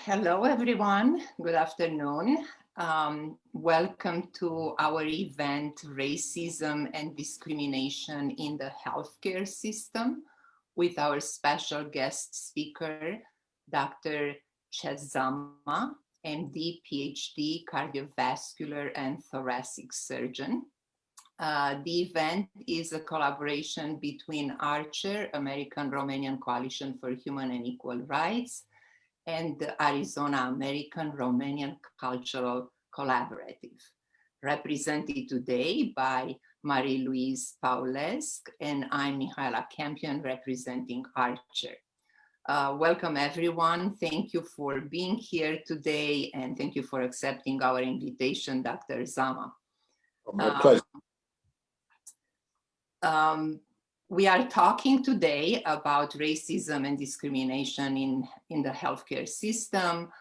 Hello, everyone. Good afternoon. Welcome to our event, Racism and Discrimination in the Healthcare System, with our special guest speaker, Dr. Nche Zama, MD, PhD, cardiovascular and thoracic surgeon. The event is a collaboration between Archer, American Romanian Coalition for Human and Equal Rights, and the Arizona American Romanian Cultural Collaborative, represented today by Marie-Louise Paulesc, and I'm Mihaela Campion representing Archer. Welcome everyone. Thank you for being here today, and thank you for accepting our invitation, Dr. Zama. My pleasure. We are talking today about racism and discrimination in the healthcare system.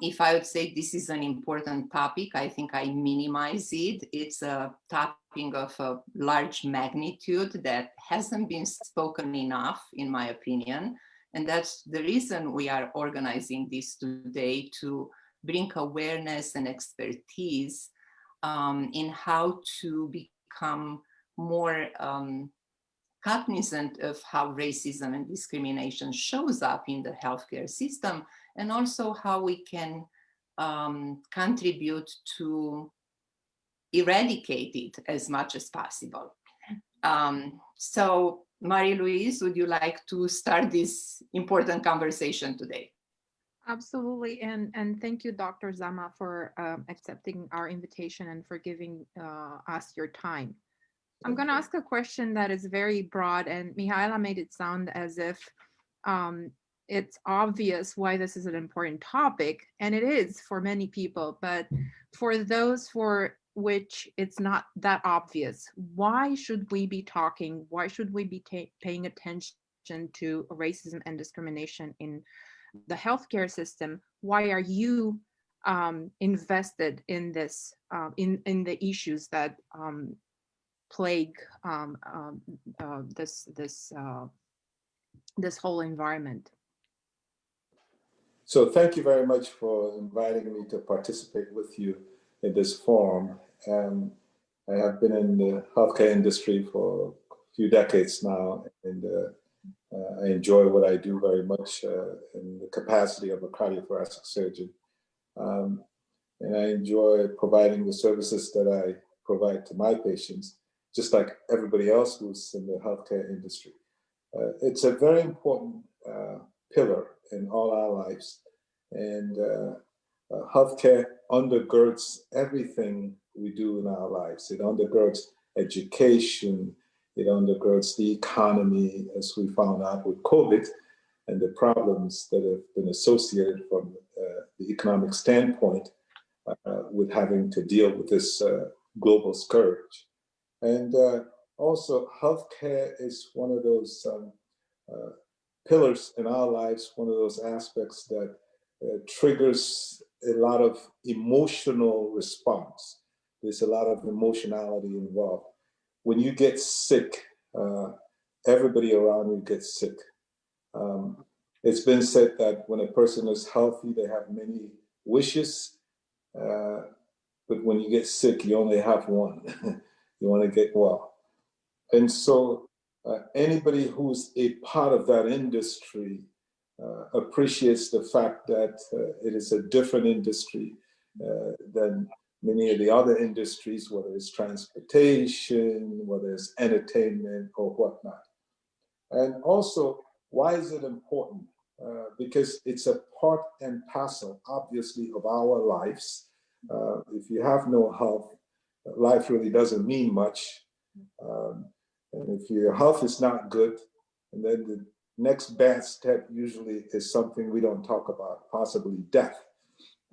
If I would say this is an important topic, I think I minimize it. It's a topic of a large magnitude that hasn't been spoken enough, in my opinion. And that's the reason we are organizing this today, to bring awareness and expertise in how to become more cognizant of how racism and discrimination shows up in the healthcare system, and also how we can contribute to eradicate it as much as possible. So Marie-Louise, would you like to start this important conversation today? Absolutely, and thank you, Dr. Zama, for accepting our invitation and for giving us your time. I'm going to ask a question that is very broad, and Mihaela made it sound as if it's obvious why this is an important topic, and it is for many people, but for those for which it's not that obvious, why should we be talking? Why should we be paying attention to racism and discrimination in the healthcare system? Why are you invested in this, in the issues that plague this whole environment? So thank you very much for inviting me to participate with you in this forum. I have been in the healthcare industry for a few decades now, and I enjoy what I do very much in the capacity of a cardiothoracic surgeon. And I enjoy providing the services that I provide to my patients, just like everybody else who's in the healthcare industry. It's a very important pillar in all our lives, and healthcare undergirds everything we do in our lives. It undergirds education, it undergirds the economy, as we found out with COVID, and the problems that have been associated from the economic standpoint with having to deal with this global scourge. And also, healthcare is one of those pillars in our lives, one of those aspects that triggers a lot of emotional response. There's a lot of emotionality involved. When you get sick, everybody around you gets sick. It's been said that when a person is healthy, they have many wishes, but when you get sick, you only have one. You want to get well. And so anybody who's a part of that industry appreciates the fact that it is a different industry than many of the other industries, whether it's transportation, whether it's entertainment or whatnot. And also, why is it important? Because it's a part and parcel, obviously, of our lives. If you have no health, life really doesn't mean much. And if your health is not good, and then the next bad step usually is something we don't talk about, possibly death.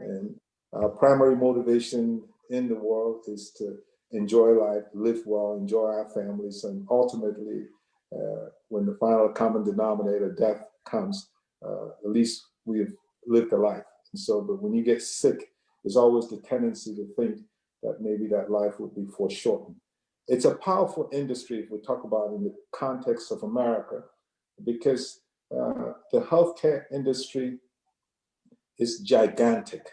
And our primary motivation in the world is to enjoy life, live well, enjoy our families, and ultimately, when the final common denominator, death, comes, at least we've lived a life. And so, but when you get sick, there's always the tendency to think that maybe that life would be foreshortened. It's a powerful industry if we talk about in the context of America, because the healthcare industry is gigantic.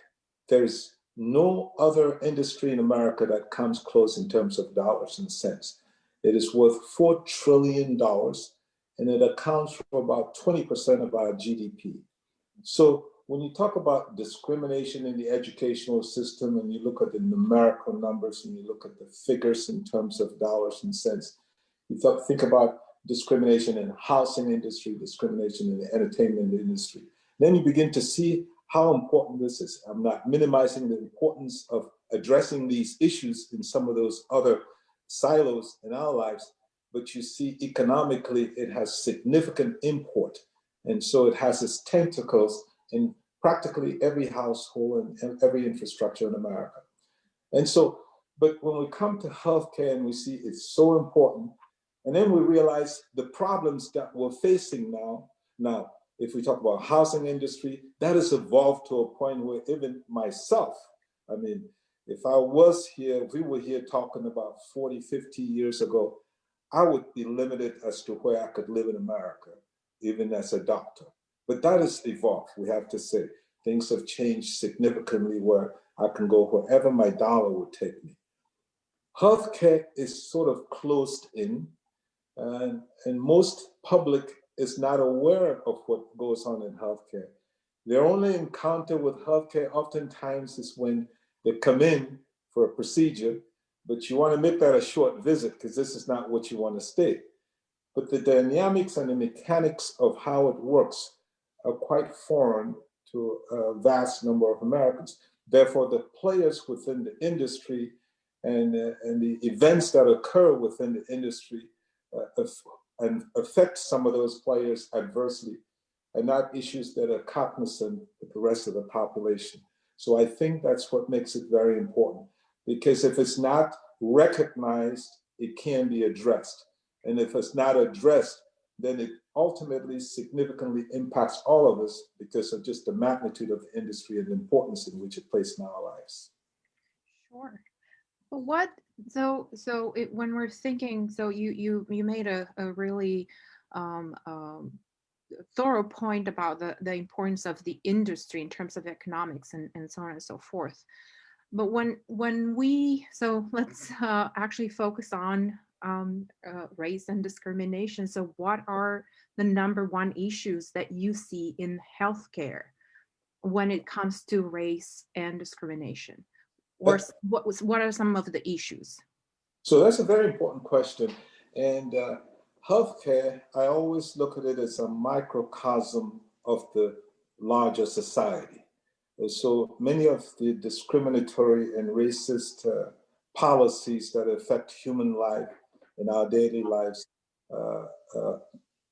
There's no other industry in America that comes close in terms of dollars and cents. It is worth $4 trillion, and it accounts for about 20% of our GDP. So when you talk about discrimination in the educational system, and you look at the numerical numbers, and you look at the figures in terms of dollars and cents, you think about discrimination in the housing industry, discrimination in the entertainment industry. Then you begin to see how important this is. I'm not minimizing the importance of addressing these issues in some of those other silos in our lives, but you see economically it has significant import. And so it has its tentacles in practically every household and every infrastructure in America. And so, but when we come to healthcare and we see it's so important, and then we realize the problems that we're facing now, if we talk about housing industry, that has evolved to a point where even myself, I mean, if I was here, if we were here talking about 40, 50 years ago, I would be limited as to where I could live in America, even as a doctor. But that has evolved, we have to say. Things have changed significantly where I can go wherever my dollar would take me. Healthcare is sort of closed in, and most public is not aware of what goes on in healthcare. Their only encounter with healthcare oftentimes is when they come in for a procedure, but you want to make that a short visit because this is not what you want to stay. But the dynamics and the mechanics of how it works are quite foreign to a vast number of Americans. Therefore, the players within the industry and the events that occur within the industry and affect some of those players adversely are not issues that are cognizant with the rest of the population. So I think that's what makes it very important, because if it's not recognized, it can be addressed. And if it's not addressed, then it ultimately significantly impacts all of us because of just the magnitude of the industry and the importance in which it plays in our lives. Sure. But when we're thinking, so you made a really thorough point about the importance of the industry in terms of economics and so on and so forth. But so let's actually focus on race and discrimination. So what are the number one issues that you see in healthcare when it comes to race and discrimination? Or what are some of the issues? So that's a very important question. And healthcare, I always look at it as a microcosm of the larger society. So many of the discriminatory and racist policies that affect human life in our daily lives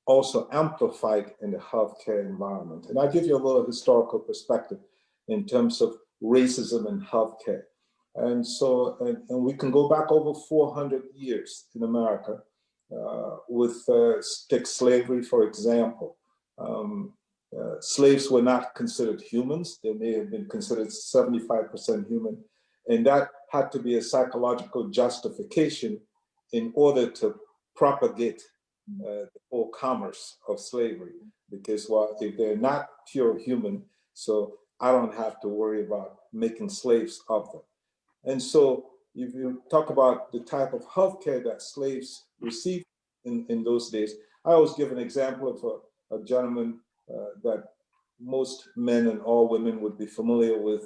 also amplified in the healthcare environment. And I'll give you a little historical perspective in terms of racism in healthcare. And so, and we can go back over 400 years in America with take slavery, for example. Slaves were not considered humans. They may have been considered 75% human. And that had to be a psychological justification in order to propagate the whole commerce of slavery. Because, well, if they're not pure human, so I don't have to worry about making slaves of them. And so if you talk about the type of healthcare that slaves received in those days, I always give an example of a gentleman that most men and all women would be familiar with,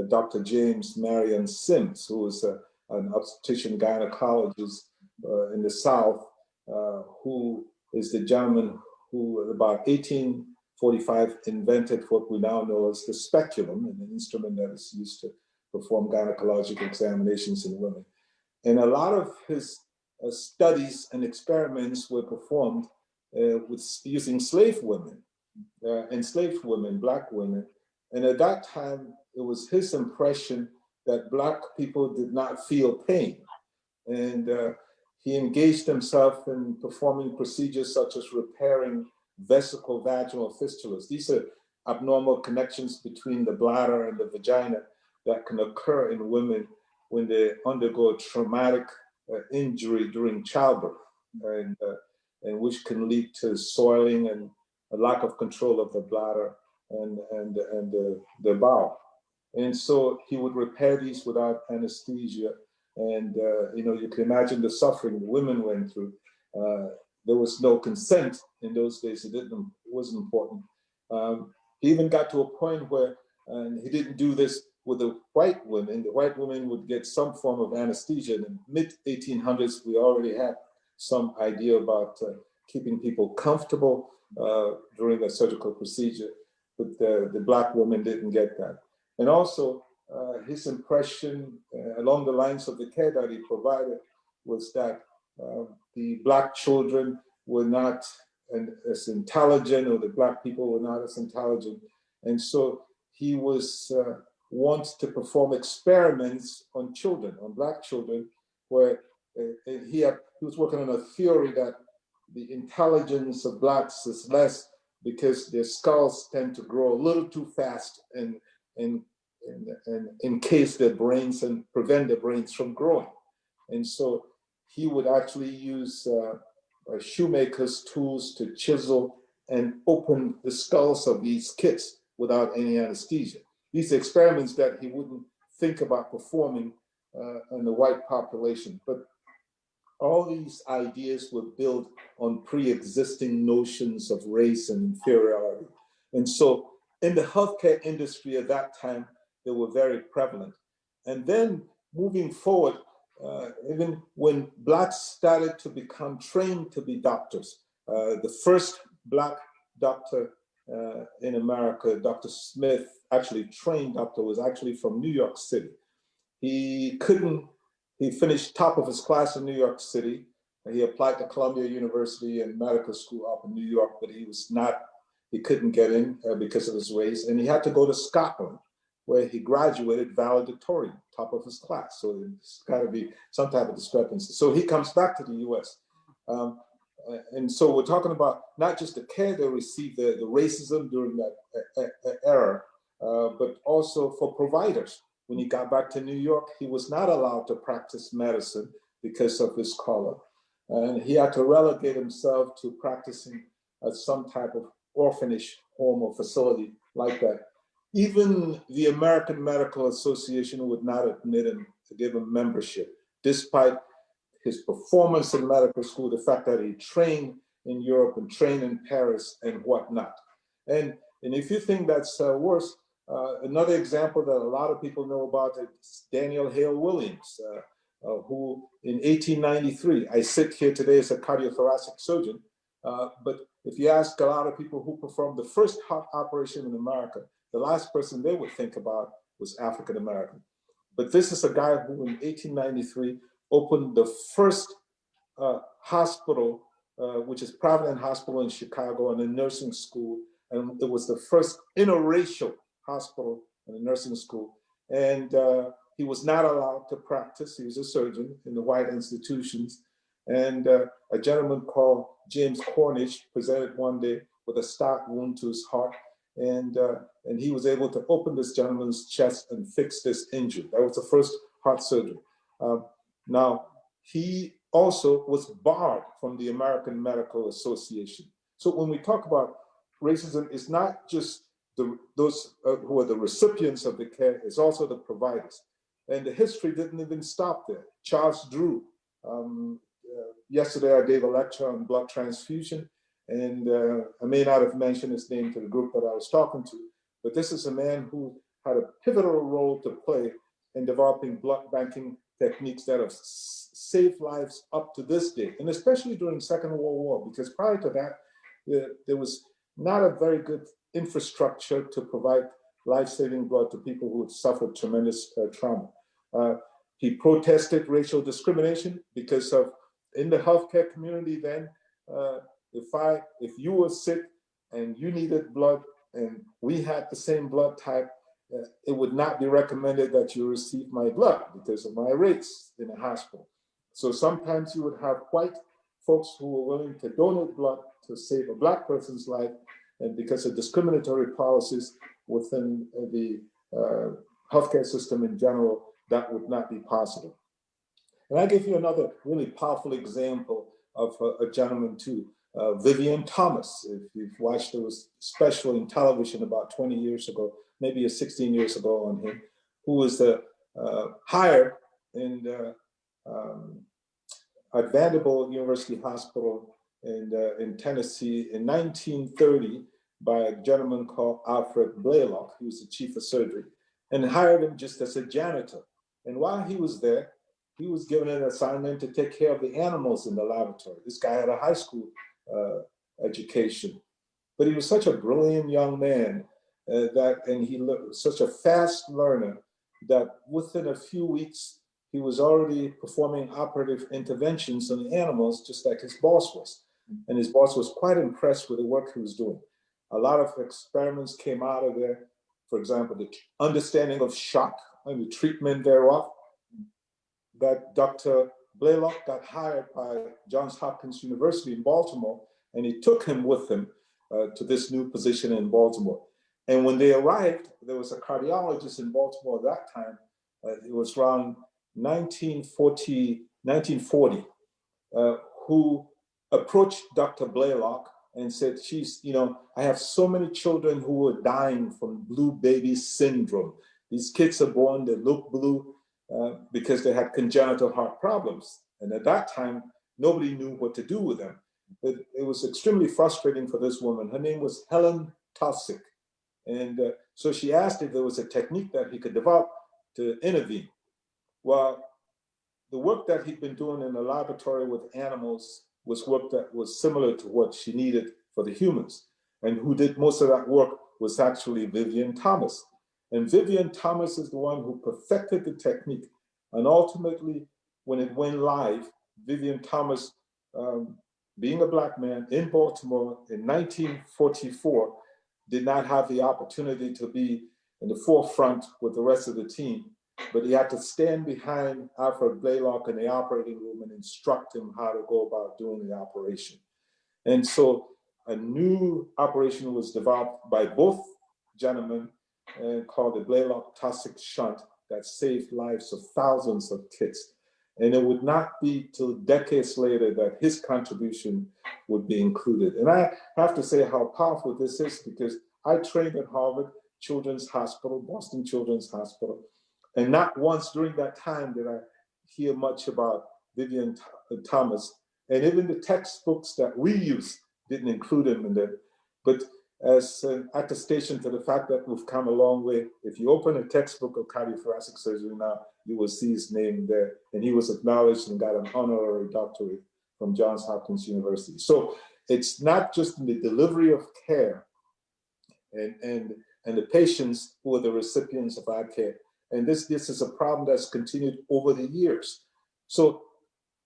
Dr. James Marion Sims, who was an obstetrician gynecologist in the South, who is the gentleman who about 1845 invented what we now know as the speculum, an instrument that is used to perform gynecological examinations in women. And a lot of his studies and experiments were performed with using slave women, enslaved women, Black women. And at that time, it was his impression that Black people did not feel pain. And he engaged himself in performing procedures such as repairing vesico-vaginal fistulas. These are abnormal connections between the bladder and the vagina that can occur in women when they undergo a traumatic injury during childbirth, and which can lead to soiling and a lack of control of the bladder and the bowel. And so he would repair these without anesthesia. And, you can imagine the suffering the women went through. There was no consent in those days. It wasn't important. He even got to a point where he didn't do this with the white women. The white women would get some form of anesthesia. In the mid-1800s, we already had some idea about keeping people comfortable during a surgical procedure, but the Black woman didn't get that. And also, his impression along the lines of the care that he provided was that the Black children were not as intelligent, or the Black people were not as intelligent. And so he was wants to perform experiments on children, on Black children, where he was working on a theory that the intelligence of Blacks is less because their skulls tend to grow a little too fast and encase their brains and prevent their brains from growing. And so he would actually use shoemaker's tools to chisel and open the skulls of these kids without any anesthesia. These experiments that he wouldn't think about performing in the white population. But all these ideas were built on pre-existing notions of race and inferiority. And so in the healthcare industry at that time, they were very prevalent. And then moving forward, even when Blacks started to become trained to be doctors, the first Black doctor in America, Dr. Smith, actually trained doctor, was actually from New York City. He finished top of his class in New York City. He applied to Columbia University and medical school up in New York, but he couldn't get in because of his race. And he had to go to Scotland, where he graduated valedictorian, top of his class. So there's got to be some type of discrepancy. So he comes back to the US. And so we're talking about not just the care they received, the racism during that era, but also for providers. When he got back to New York, he was not allowed to practice medicine because of his color. And he had to relegate himself to practicing at some type of orphanage home or facility like that. Even the American Medical Association would not admit him to give him membership, despite his performance in medical school, the fact that he trained in Europe and trained in Paris and whatnot. And if you think that's worse, another example that a lot of people know about is Daniel Hale Williams, who in 1893, I sit here today as a cardiothoracic surgeon, but if you ask a lot of people who performed the first heart operation in America, the last person they would think about was African American. But this is a guy who in 1893 opened the first hospital, which is Providence Hospital in Chicago, and a nursing school. And it was the first interracial hospital and a nursing school. And he was not allowed to practice. He was a surgeon in the white institutions. And a gentleman called James Cornish presented one day with a stock wound to his heart. And he was able to open this gentleman's chest and fix this injury. That was the first heart surgery. Now, he also was barred from the American Medical Association. So when we talk about racism, it's not just those who are the recipients of the care, it's also the providers. And the history didn't even stop there. Charles Drew, yesterday I gave a lecture on blood transfusion, and I may not have mentioned his name to the group that I was talking to, but this is a man who had a pivotal role to play in developing blood banking techniques that have saved lives up to this day, and especially during the Second World War, because prior to that, there was not a very good infrastructure to provide life-saving blood to people who had suffered tremendous trauma. He protested racial discrimination because of, in the healthcare community then, if you were sick and you needed blood and we had the same blood type, it would not be recommended that you receive my blood because of my race in a hospital. So sometimes you would have white folks who were willing to donate blood to save a Black person's life, and because of discriminatory policies within the healthcare system in general, that would not be possible. And I give you another really powerful example of a gentleman too. Vivian Thomas. If you've watched, there was a special in television about 20 years ago, maybe 16 years ago on him, who was hired at Vanderbilt University Hospital in Tennessee in 1930 by a gentleman called Alfred Blaylock, who was the chief of surgery, and hired him just as a janitor. And while he was there, he was given an assignment to take care of the animals in the laboratory. This guy had a high school education, but he was such a brilliant young man and he was such a fast learner that within a few weeks, he was already performing operative interventions on the animals, just like his boss was. And his boss was quite impressed with the work he was doing. A lot of experiments came out of there. For example, the understanding of shock and the treatment thereof. That Dr. Blaylock got hired by Johns Hopkins University in Baltimore, and he took him with him to this new position in Baltimore. And when they arrived, there was a cardiologist in Baltimore at that time. It was around 1940, who approached Dr. Blaylock and said, I have so many children who are dying from blue baby syndrome. These kids are born, they look blue because they had congenital heart problems. And at that time, nobody knew what to do with them. It was extremely frustrating for this woman. Her name was Helen Taussig. And so she asked if there was a technique that he could develop to intervene. Well, the work that he'd been doing in the laboratory with animals was work that was similar to what she needed for the humans. And who did most of that work was actually Vivian Thomas. And Vivian Thomas is the one who perfected the technique. And ultimately, when it went live, Vivian Thomas, being a Black man in Baltimore in 1944, did not have the opportunity to be in the forefront with the rest of the team, but he had to stand behind Alfred Blaylock in the operating room and instruct him how to go about doing the operation. And so a new operation was developed by both gentlemen called the Blaylock-Taussig shunt that saved lives of thousands of kids. And it would not be till decades later that his contribution would be included. And I have to say how powerful this is because I trained at Harvard Children's Hospital, Boston Children's Hospital, and not once during that time did I hear much about Vivian Thomas. And even the textbooks that we use didn't include him in there. But as an attestation to the fact that we've come a long way, if you open a textbook of cardiothoracic surgery now, you will see his name there. And he was acknowledged and got an honorary doctorate from Johns Hopkins University. So it's not just in the delivery of care and the patients who are the recipients of our care. And this is a problem that's continued over the years. So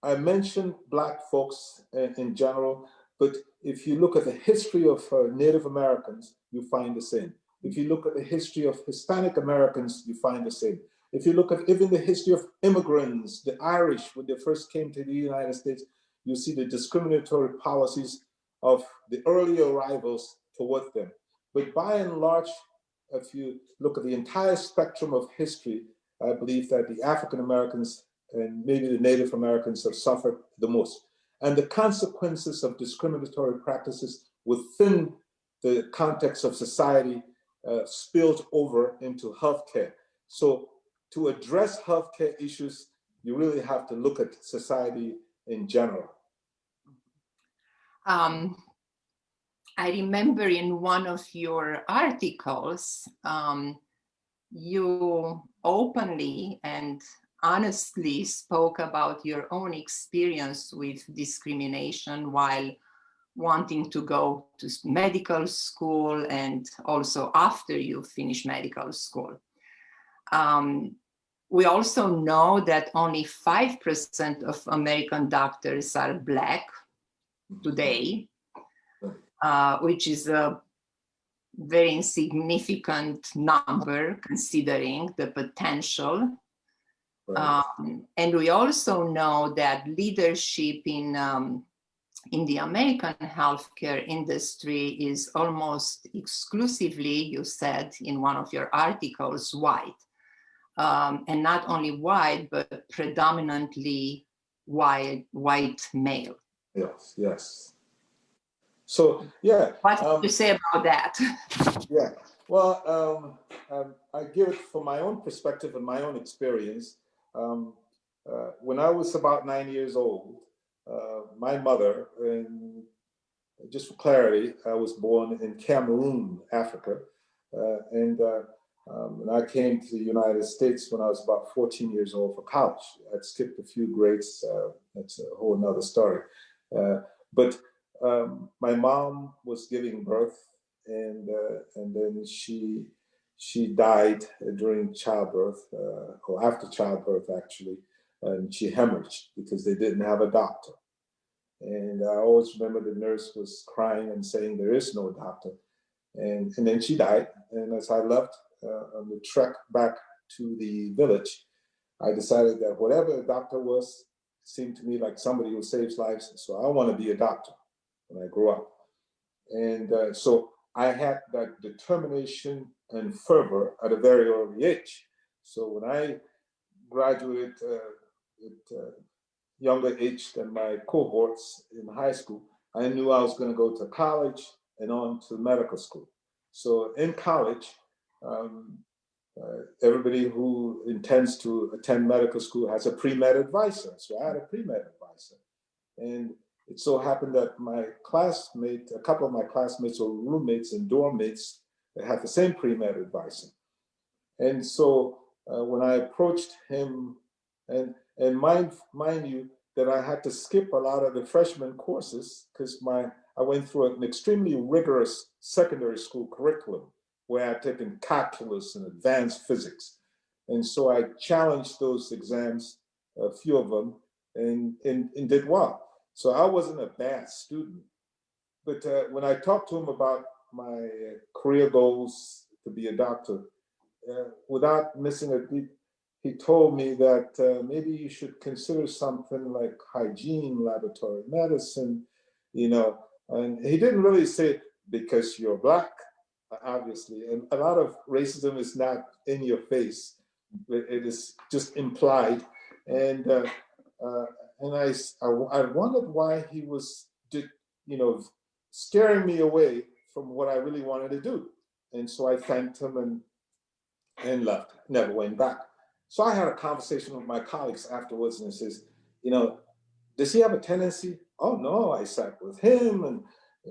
I mentioned Black folks in general, but if you look at the history of Native Americans, you find the same. If you look at the history of Hispanic Americans, you find the same. If you look at even the history of immigrants, the Irish, when they first came to the United States, you see the discriminatory policies of the early arrivals toward them. But by and large, if you look at the entire spectrum of history, I believe that the African Americans and maybe the Native Americans have suffered the most. And the consequences of discriminatory practices within the context of society spilled over into healthcare. So to address healthcare issues, you really have to look at society in general. I remember in one of your articles, you openly and honestly spoke about your own experience with discrimination while wanting to go to medical school and also after you finish medical school. We also know that only 5% of American doctors are Black today, which is a very insignificant number considering the potential. Right. And we also know that leadership in the American healthcare industry is almost exclusively, you said in one of your articles, white. And not only white, but predominantly white male. Yes, yes. So yeah. What do you say about that? Yeah. Well, I give it from my own perspective and my own experience. When I was about 9 years old, my mother, and just for clarity, I was born in Cameroon, Africa, and I came to the United States when I was about 14 years old for college. I'd skipped a few grades. That's a whole nother story. But my mom was giving birth, and then she died during childbirth, or after childbirth actually, and she hemorrhaged because they didn't have a doctor. And I always remember the nurse was crying and saying there is no doctor. And then she died. And as I left on the trek back to the village, I decided that whatever the doctor was seemed to me like somebody who saves lives. So I want to be a doctor when I grow up. And so I had that determination and fervor at a very early age. So when I graduated at younger age than my cohorts in high school, I knew I was going to go to college and on to medical school. So in college, everybody who intends to attend medical school has a pre-med advisor. So I had a pre-med advisor. And it so happened that my classmate, a couple of my classmates or roommates and dorm mates, they had the same pre-med advisor. And so when I approached him, and mind you, that I had to skip a lot of the freshman courses because I went through an extremely rigorous secondary school curriculum where I'd taken calculus and advanced physics. And so I challenged those exams, a few of them, and did well. So I wasn't a bad student. But when I talked to him about my career goals to be a doctor, without missing a beat, he told me that maybe you should consider something like hygiene, laboratory medicine, and he didn't really say because you're Black, obviously, and a lot of racism is not in your face, it is just implied, and I wondered why he was, scaring me away from what I really wanted to do, and so I thanked him and left, never went back. So I had a conversation with my colleagues afterwards, and it says, does he have a tendency? Oh no, I sat with him, and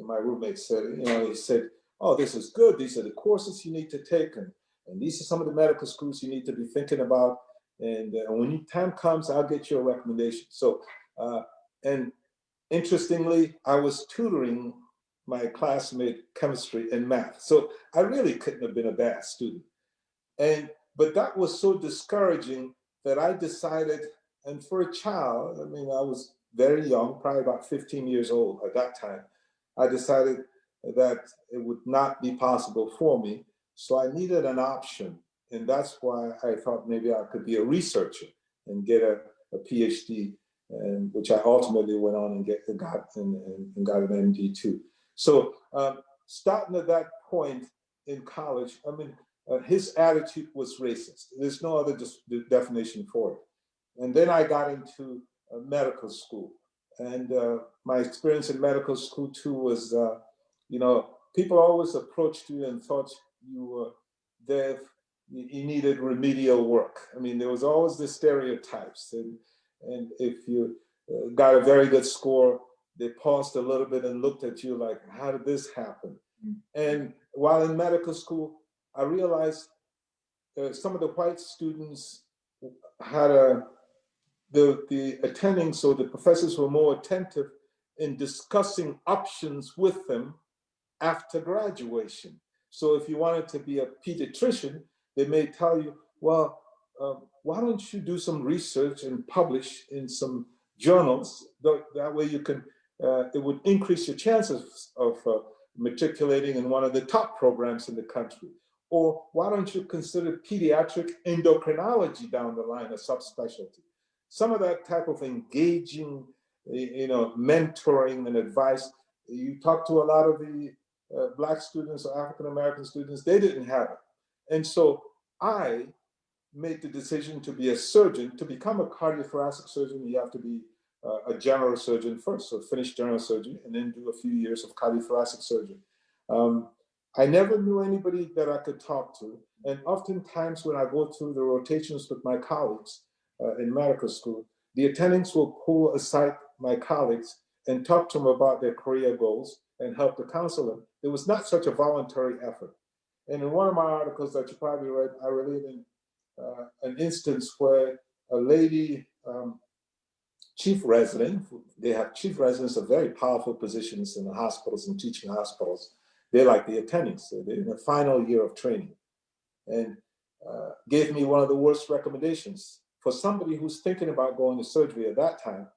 my roommate said, he said, oh, this is good. These are the courses you need to take, and these are some of the medical schools you need to be thinking about. And when time comes, I'll get you a recommendation. So, and interestingly, I was tutoring my classmate chemistry and math. So I really couldn't have been a bad student. But that was so discouraging that I decided, and for a child, I mean, I was very young, probably about 15 years old at that time, I decided that it would not be possible for me. So I needed an option. And that's why I thought maybe I could be a researcher and get a PhD, and which I ultimately went on and got an MD too. So starting at that point in college, I mean, his attitude was racist. There's no other definition for it. And then I got into medical school. And my experience in medical school too was, people always approached you and thought you were there, you needed remedial work. I mean, there was always the stereotypes. And if you got a very good score, they paused a little bit and looked at you like, how did this happen? And while in medical school, I realized some of the white students had the attending, so the professors were more attentive in discussing options with them after graduation. So if you wanted to be a pediatrician, they may tell you, well, why don't you do some research and publish in some journals? That way you can, it would increase your chances of matriculating in one of the top programs in the country. Or why don't you consider pediatric endocrinology down the line, a subspecialty? Some of that type of engaging, mentoring and advice, you talk to a lot of the Black students or African-American students, they didn't have it. And so I made the decision to be a surgeon. To become a cardiothoracic surgeon, you have to be a general surgeon first, so finish general surgery and then do a few years of cardiothoracic surgery. I never knew anybody that I could talk to. And oftentimes when I go through the rotations with my colleagues in medical school, the attendings will pull aside my colleagues and talk to them about their career goals and help to counsel them. There was not such a voluntary effort. And in one of my articles that you probably read, I related an instance where a lady, chief resident, they have chief residents of very powerful positions in the hospitals and teaching hospitals. They're like the attendings, so they're in the final year of training, and gave me one of the worst recommendations for somebody who's thinking about going to surgery at that time,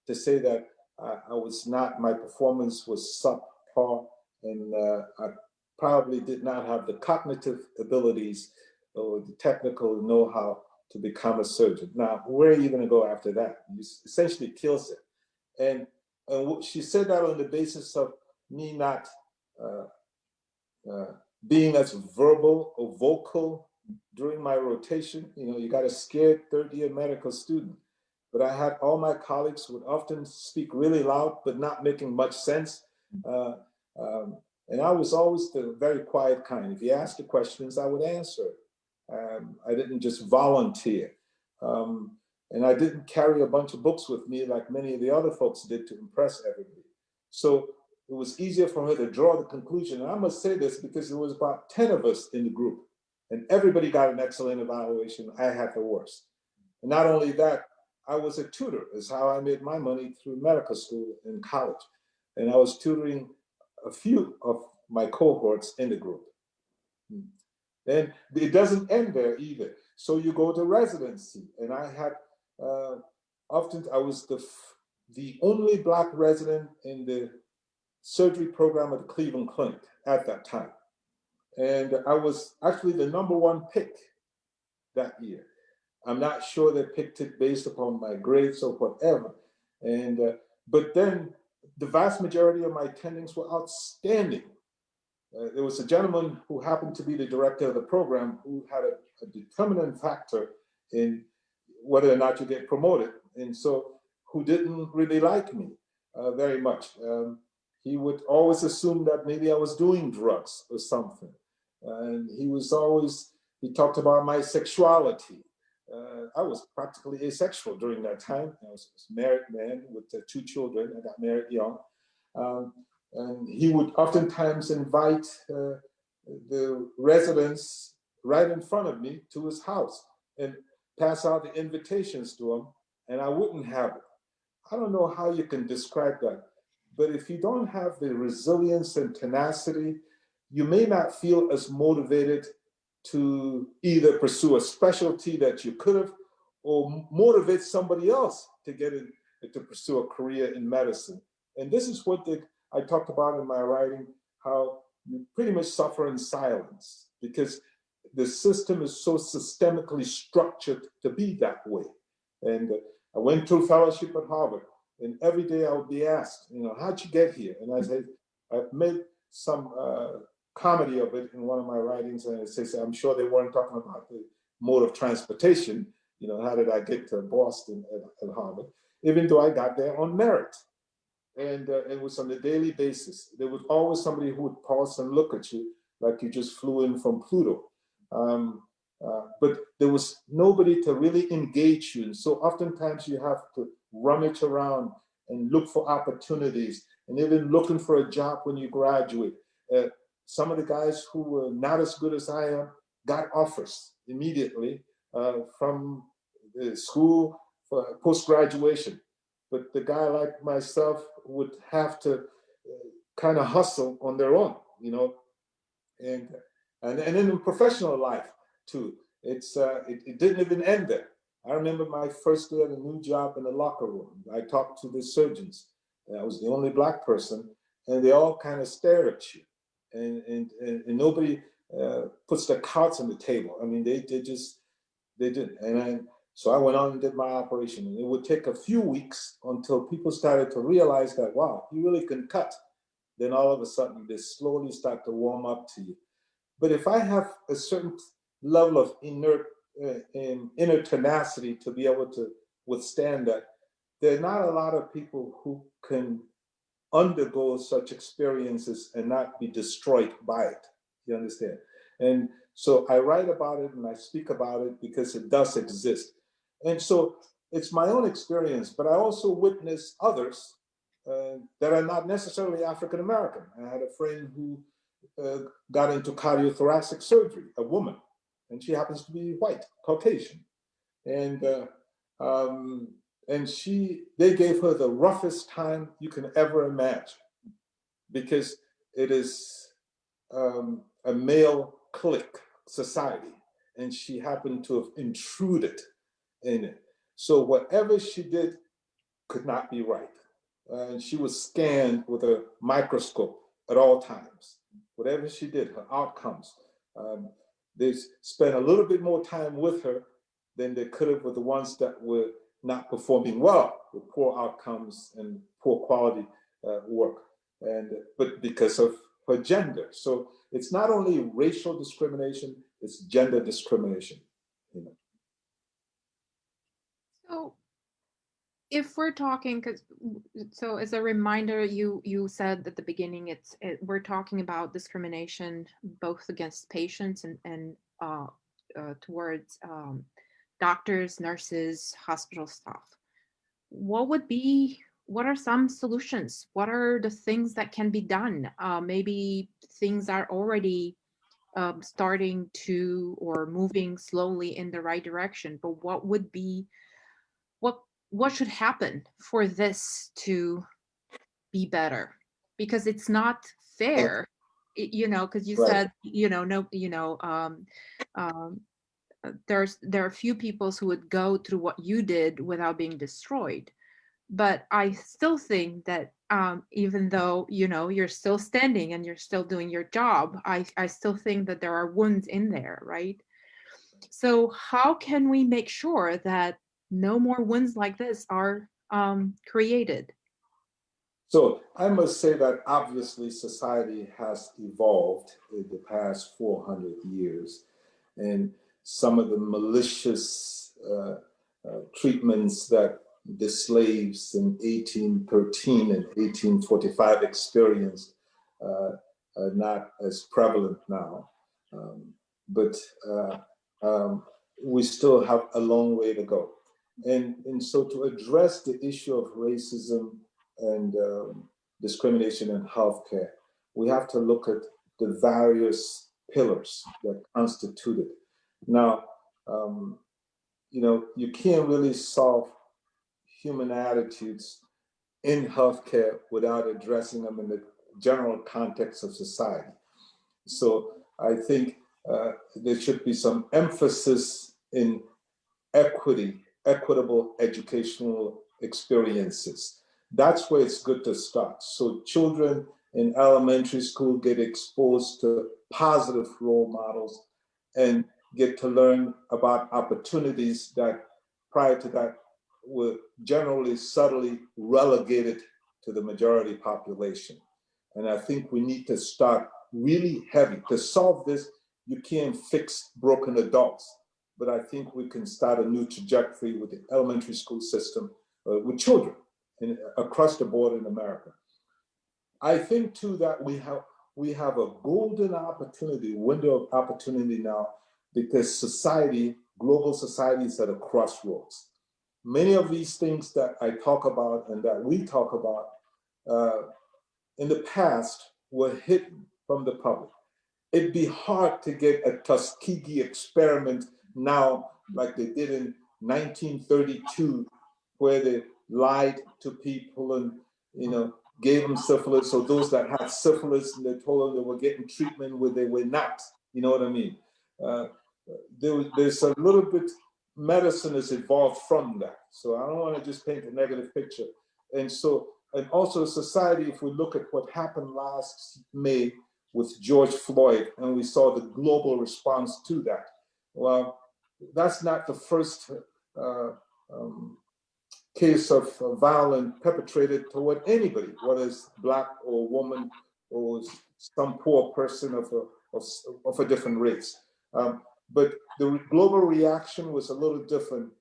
to say that I was not, my performance was subpar, and I probably did not have the cognitive abilities or the technical know-how to become a surgeon. Now, where are you going to go after that? You essentially kills it. And she said that on the basis of me not being as verbal or vocal during my rotation. You know, you got a scared third-year medical student. But I had all my colleagues would often speak really loud, but not making much sense. And I was always the very quiet kind. If you asked the questions, I would answer. I didn't just volunteer. And I didn't carry a bunch of books with me like many of the other folks did to impress everybody. So it was easier for her to draw the conclusion. And I must say this because there was about 10 of us in the group, and everybody got an excellent evaluation. I had the worst. And not only that, I was a tutor, is how I made my money through medical school and college. And I was tutoring a few of my cohorts in the group. And it doesn't end there either. So you go to residency, and I had, often I was the only Black resident in the surgery program at the Cleveland Clinic at that time. And I was actually the #1 pick that year. I'm not sure they picked it based upon my grades or whatever. And, but then the vast majority of my attendings were outstanding. There was a gentleman who happened to be the director of the program who had a determinant factor in whether or not you get promoted. And so who didn't really like me very much. He would always assume that maybe I was doing drugs or something. And he talked about my sexuality. I was practically asexual during that time. I was a married man with 2 children. I got married young. And he would oftentimes invite the residents right in front of me to his house and pass out the invitations to them, and I wouldn't have it. I don't know how you can describe that, but if you don't have the resilience and tenacity, you may not feel as motivated to either pursue a specialty that you could have or motivate somebody else to get in, to pursue a career in medicine. And this is what I talked about in my writing, how you pretty much suffer in silence because the system is so systemically structured to be that way. And I went through fellowship at Harvard, and every day I would be asked, you know, how'd you get here? And I said, I've made some comedy of it in one of my writings, and it says, I'm sure they weren't talking about the mode of transportation. You know, how did I get to Boston at Harvard? Even though I got there on merit. And it was on a daily basis. There was always somebody who would pause and look at you like you just flew in from Pluto. But there was nobody to really engage you. And so oftentimes you have to rummage around and look for opportunities, and even looking for a job when you graduate. Some of the guys who were not as good as I am got offers immediately from the school for post-graduation. But the guy like myself would have to kind of hustle on their own, you know. And in professional life too, it didn't even end there. I remember my first day at a new job in the locker room. I talked to the surgeons. I was the only Black person, and they all kind of stare at you, and nobody puts their cards on the table. I mean, they didn't. So I went on and did my operation, and it would take a few weeks until people started to realize that, wow, you really can cut. Then all of a sudden, they slowly start to warm up to you. But if I have a certain level of inner tenacity to be able to withstand that, there are not a lot of people who can undergo such experiences and not be destroyed by it. You understand? And so I write about it and I speak about it because it does exist. And so it's my own experience, but I also witness others that are not necessarily African American. I had a friend who got into cardiothoracic surgery, a woman, and she happens to be white, Caucasian. And they gave her the roughest time you can ever imagine, because it is a male clique society, and she happened to have intruded in it. So whatever she did could not be right. And she was scanned with a microscope at all times. Whatever she did, her outcomes, they spent a little bit more time with her than they could have with the ones that were not performing well, with poor outcomes and poor quality work, but because of her gender. So it's not only racial discrimination, it's gender discrimination. You know. So if we're talking, so as a reminder, you said at the beginning, we're talking about discrimination both against patients and towards doctors, nurses, hospital staff. What are some solutions? What are the things that can be done? Maybe things are already starting to or moving slowly in the right direction, but what should happen for this to be better? Because it's not fair, because you Right. said, no, there are a few people who would go through what you did without being destroyed. But I still think that even though, you're still standing and you're still doing your job, I still think that there are wounds in there, right? So how can we make sure that no more wounds like this are created? So I must say that obviously society has evolved in the past 400 years, and some of the malicious treatments that the slaves in 1813 and 1845 experienced are not as prevalent now. But we still have a long way to go. And so to address the issue of racism and discrimination in healthcare, we have to look at the various pillars that constitute it. Now, you can't really solve human attitudes in healthcare without addressing them in the general context of society. So I think there should be some emphasis in equitable educational experiences. That's where it's good to start. So children in elementary school get exposed to positive role models and get to learn about opportunities that prior to that were generally subtly relegated to the majority population. And I think we need to start really heavy. To solve this, you can't fix broken adults, but I think we can start a new trajectory with the elementary school system, with children across the board in America. I think too that we have a golden opportunity, window of opportunity now, because global society is at a crossroads. Many of these things that I talk about and that we talk about in the past were hidden from the public. It'd be hard to get a Tuskegee experiment now like they did in 1932, where they lied to people and gave them syphilis, or those that had syphilis and they told them they were getting treatment where they were not. You know what I mean? There's a little bit, medicine has evolved from that. So I don't want to just paint a negative picture. And also society, if we look at what happened last May with George Floyd, and we saw the global response to that. Well, that's not the first case of violence perpetrated toward anybody, whether it's Black or woman or some poor person of a different race. But the global reaction was a little different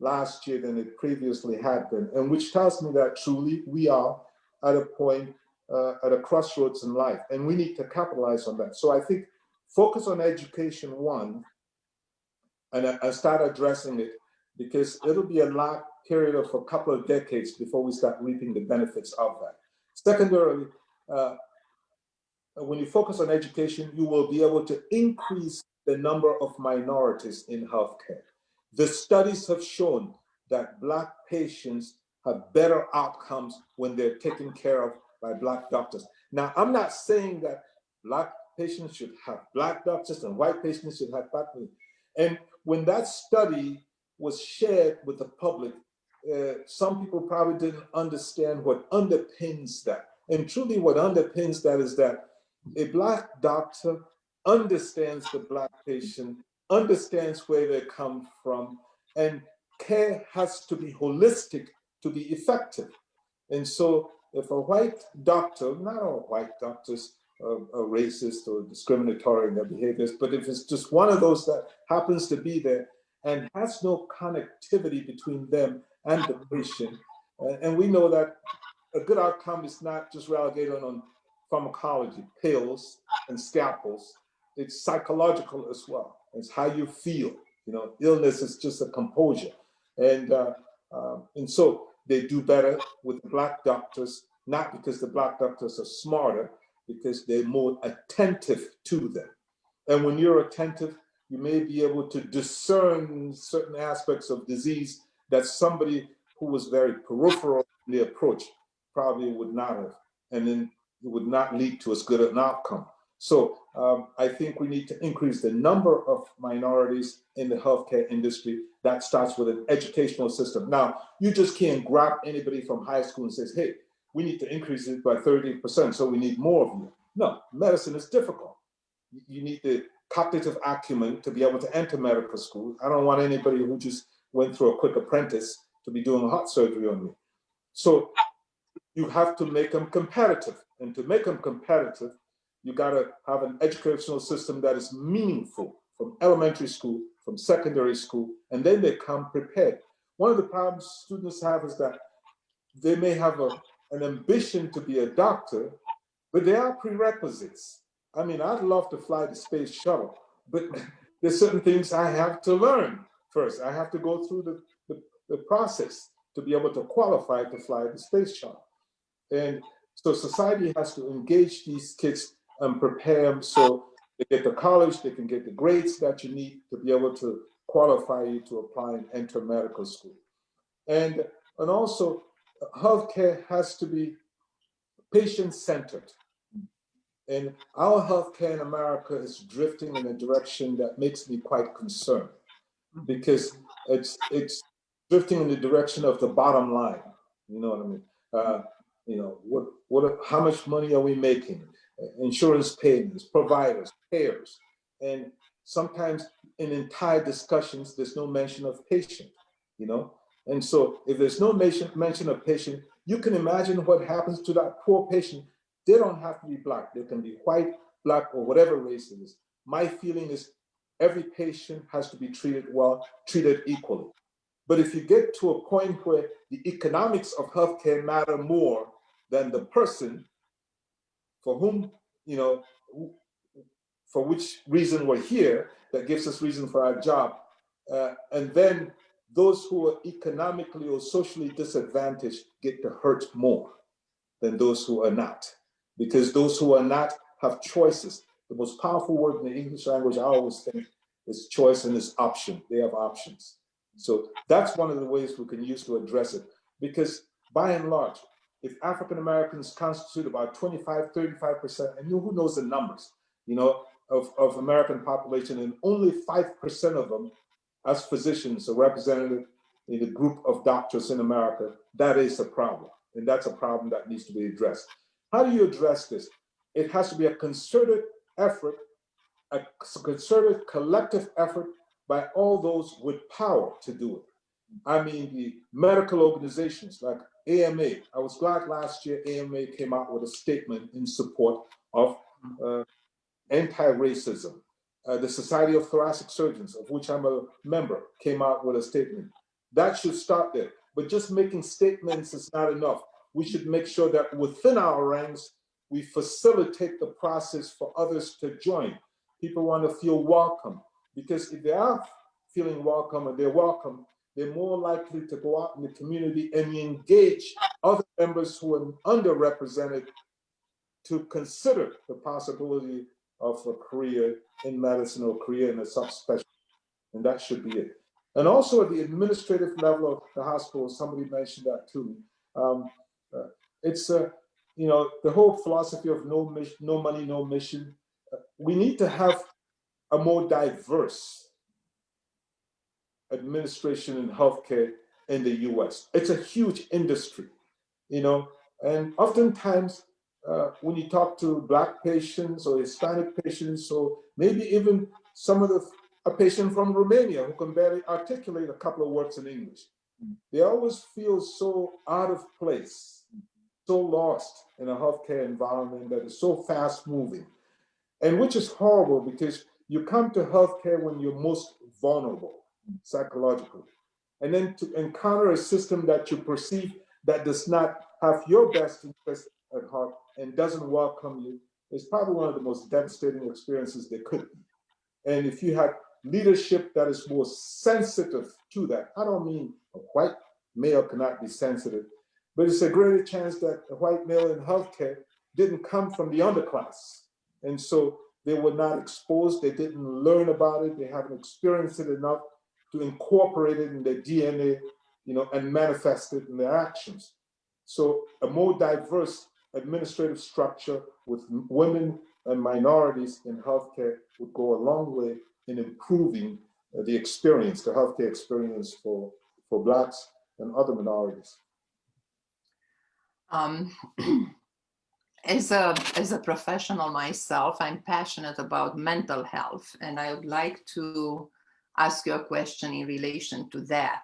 last year than it previously had been, and which tells me that truly we are at a point, at a crossroads in life, and we need to capitalize on that. So I think focus on education, one, and I start addressing it, because it'll be a long period of a couple of decades before we start reaping the benefits of that. Secondarily, when you focus on education, you will be able to increase the number of minorities in healthcare. The studies have shown that Black patients have better outcomes when they're taken care of by Black doctors. Now, I'm not saying that Black patients should have Black doctors and white patients should have Black patients. And when that study was shared with the public, some people probably didn't understand what underpins that. And truly what underpins that is that a Black doctor understands the Black patient, understands where they come from, and care has to be holistic to be effective. And so if a white doctor, not all white doctors are racist or discriminatory in their behaviors, but if it's just one of those that happens to be there and has no connectivity between them and the patient, and we know that a good outcome is not just relegated on pharmacology, pills and scalpels. It's psychological as well. It's how you feel. You know, illness is just a composure, and so they do better with Black doctors, not because the Black doctors are smarter, because they're more attentive to them. And when you're attentive, you may be able to discern certain aspects of disease that somebody who was very peripheral in the approach probably would not have, and then it would not lead to as good an outcome. So I think we need to increase the number of minorities in the healthcare industry. That starts with an educational system. Now, you just can't grab anybody from high school and say, hey, we need to increase it by 30%, so we need more of you. No, medicine is difficult. You need the cognitive acumen to be able to enter medical school. I don't want anybody who just went through a quick apprentice to be doing heart surgery on me. So you have to make them competitive. And to make them competitive, you got to have an educational system that is meaningful from elementary school, from secondary school, and then they come prepared. One of the problems students have is that they may have an ambition to be a doctor, but there are prerequisites. I mean, I'd love to fly the space shuttle, but there's certain things I have to learn first. I have to go through the process to be able to qualify to fly the space shuttle. And so society has to engage these kids and prepare them so they get to college, they can get the grades that you need to be able to qualify you to apply and enter medical school. And also, healthcare has to be patient-centered. And our healthcare in America is drifting in a direction that makes me quite concerned, because it's drifting in the direction of the bottom line. You know what I mean? You know, how much money are we making? Insurance payments, providers, payers, and sometimes in entire discussions, there's no mention of patient. You know, and so if there's no mention of patient, you can imagine what happens to that poor patient. They don't have to be Black. They can be white, Black, or whatever race it is. My feeling is every patient has to be treated well, treated equally. But if you get to a point where the economics of healthcare matter more than the person for whom, you know, for which reason we're here, that gives us reason for our job, and then those who are economically or socially disadvantaged get to hurt more than those who are not. Because those who are not have choices. The most powerful word in the English language, I always think, is choice and is option. They have options. So that's one of the ways we can use to address it. Because by and large, if African Americans constitute about 25, 35%, and who knows the numbers, you know, of American population, and only 5% of them as physicians are represented in the group of doctors in America, that is a problem. And that's a problem that needs to be addressed. How do you address this? It has to be a concerted effort, a concerted collective effort by all those with power to do it. I mean, the medical organizations like AMA. I was glad last year AMA came out with a statement in support of anti-racism. The Society of Thoracic Surgeons, of which I'm a member, came out with a statement. That should start there. But just making statements is not enough. We should make sure that within our ranks, we facilitate the process for others to join. People want to feel welcome, because if they are feeling welcome and they're welcome, they're more likely to go out in the community and engage other members who are underrepresented to consider the possibility of a career in medicine or career in a subspecialty. And that should be it. And also at the administrative level of the hospital, somebody mentioned that too. It's the whole philosophy of no mission, no money, no mission. We need to have a more diverse administration in healthcare in the U.S. It's a huge industry, and oftentimes when you talk to Black patients or Hispanic patients, or maybe even a patient from Romania who can barely articulate a couple of words in English, they always feel so out of place, so lost in a healthcare environment that is so fast moving, and which is horrible, because you come to healthcare when you're most vulnerable psychologically. And then to encounter a system that you perceive that does not have your best interest at heart and doesn't welcome you is probably one of the most devastating experiences there could be. And if you had leadership that is more sensitive to that, I don't mean a white male cannot be sensitive, but it's a greater chance that a white male in healthcare didn't come from the underclass. And so they were not exposed, they didn't learn about it, they haven't experienced it enough to incorporate it in their DNA, and manifest it in their actions. So a more diverse administrative structure with women and minorities in healthcare would go a long way in improving the healthcare experience for Blacks and other minorities. As a professional myself, I'm passionate about mental health, and I would like to ask you a question in relation to that.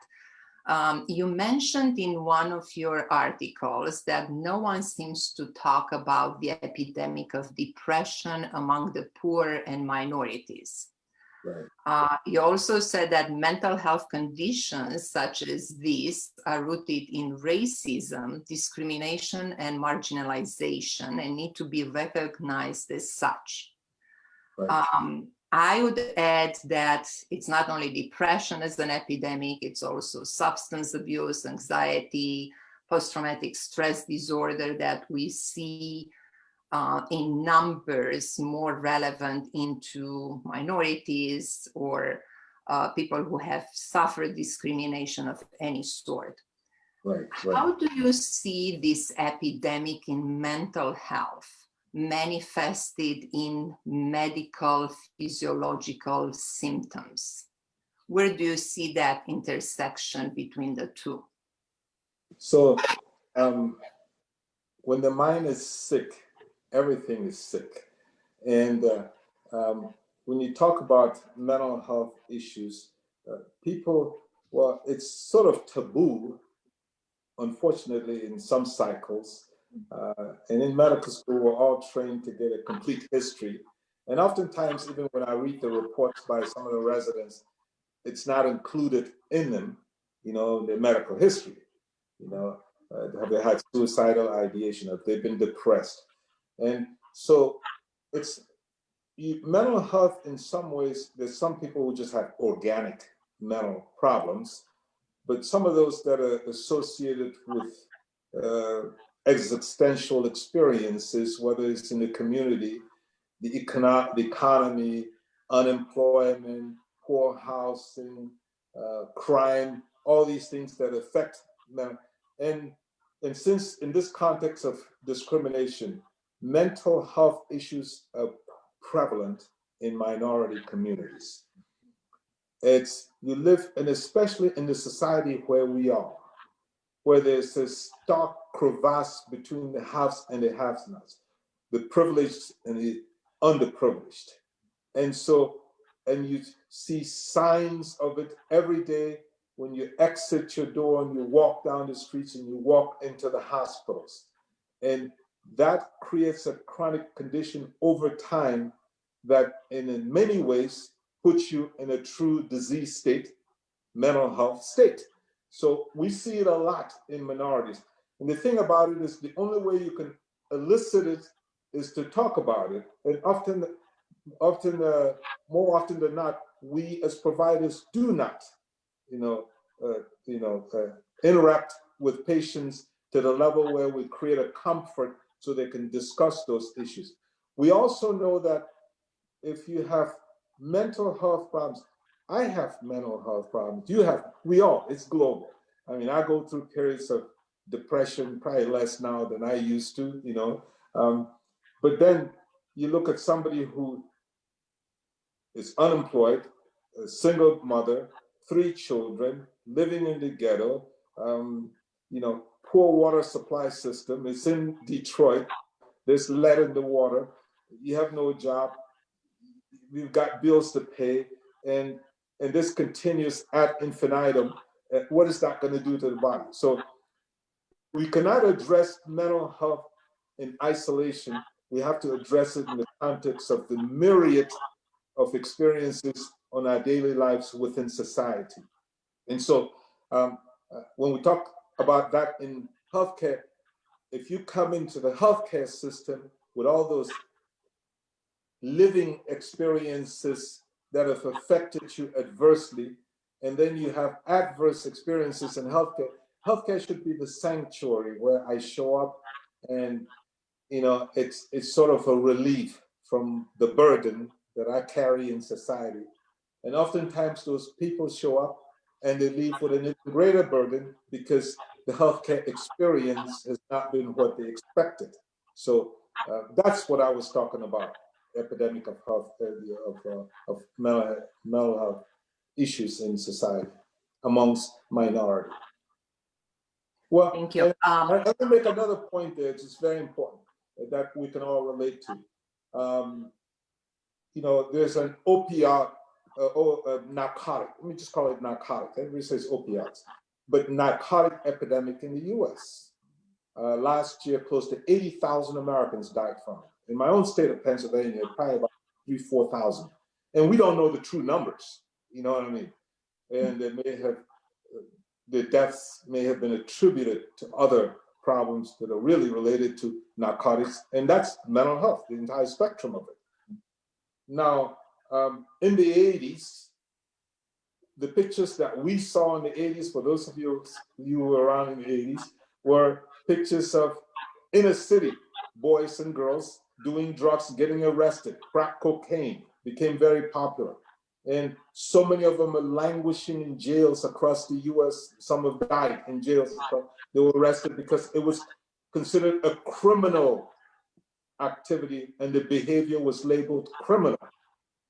You mentioned in one of your articles that no one seems to talk about the epidemic of depression among the poor and minorities. Right. You also said that mental health conditions such as these are rooted in racism, discrimination, and marginalization, and need to be recognized as such. Right. I would add that it's not only depression as an epidemic, it's also substance abuse, anxiety, post-traumatic stress disorder that we see in numbers more relevant into minorities or people who have suffered discrimination of any sort. Right. How do you see this epidemic in mental health manifested in medical physiological symptoms? Where do you see that intersection between the two? So when the mind is sick, everything is sick. And when you talk about mental health issues, it's sort of taboo, unfortunately, in some cycles. And in medical school, we're all trained to get a complete history. And oftentimes, even when I read the reports by some of the residents, it's not included in them, their medical history. Have they had suicidal ideation? Have they been depressed? And so mental health, in some ways, there's some people who just have organic mental problems, but some of those that are associated with existential experiences, whether it's in the community, the economy, unemployment, poor housing, crime, all these things that affect men. And since in this context of discrimination, mental health issues are prevalent in minority communities. You live, and especially in the society where we are, where there's a stark crevasse between the haves and the have-nots, the privileged and the underprivileged. And you see signs of it every day when you exit your door and you walk down the streets and you walk into the hospitals. And that creates a chronic condition over time that in many ways puts you in a true disease state, mental health state. So we see it a lot in minorities. And the thing about it is the only way you can elicit it is to talk about it. And more often than not, we as providers do not, interact with patients to the level where we create a comfort so they can discuss those issues. We also know that if you have mental health problems, I have mental health problems, it's global. I mean, I go through periods of depression, probably less now than I used to, but then you look at somebody who is unemployed, a single mother, 3 children, living in the ghetto, poor water supply system. It's in Detroit. There's lead in the water. You have no job. We've got bills to pay, and this continues ad infinitum. What is that going to do to the body? So we cannot address mental health in isolation. We have to address it in the context of the myriad of experiences on our daily lives within society. And so when we talk about that in healthcare, if you come into the healthcare system with all those living experiences that have affected you adversely, and then you have adverse experiences in healthcare, healthcare should be the sanctuary where I show up and it's sort of a relief from the burden that I carry in society. And oftentimes those people show up and they leave with an even greater burden because the healthcare experience has not been what they expected. So that's what I was talking about, epidemic of health, of mental health issues in society amongst minority. Well, thank you. Let me make another point there, which is very important, that we can all relate to. There's an opioid, narcotic, let me just call it narcotic. Everybody says opioids, but narcotic epidemic in the US. Last year, close to 80,000 Americans died from it. In my own state of Pennsylvania, probably about 3,000-4,000. And we don't know the true numbers, you know what I mean? And the deaths may have been attributed to other problems that are really related to narcotics, and that's mental health, the entire spectrum of it. Now, in the 80s, the pictures that we saw in the 80s, for those of you who were around in the 80s, were pictures of inner city boys and girls doing drugs, getting arrested. Crack cocaine became very popular. And so many of them are languishing in jails across the US. Some have died in jails. They were arrested because it was considered a criminal activity and the behavior was labeled criminal.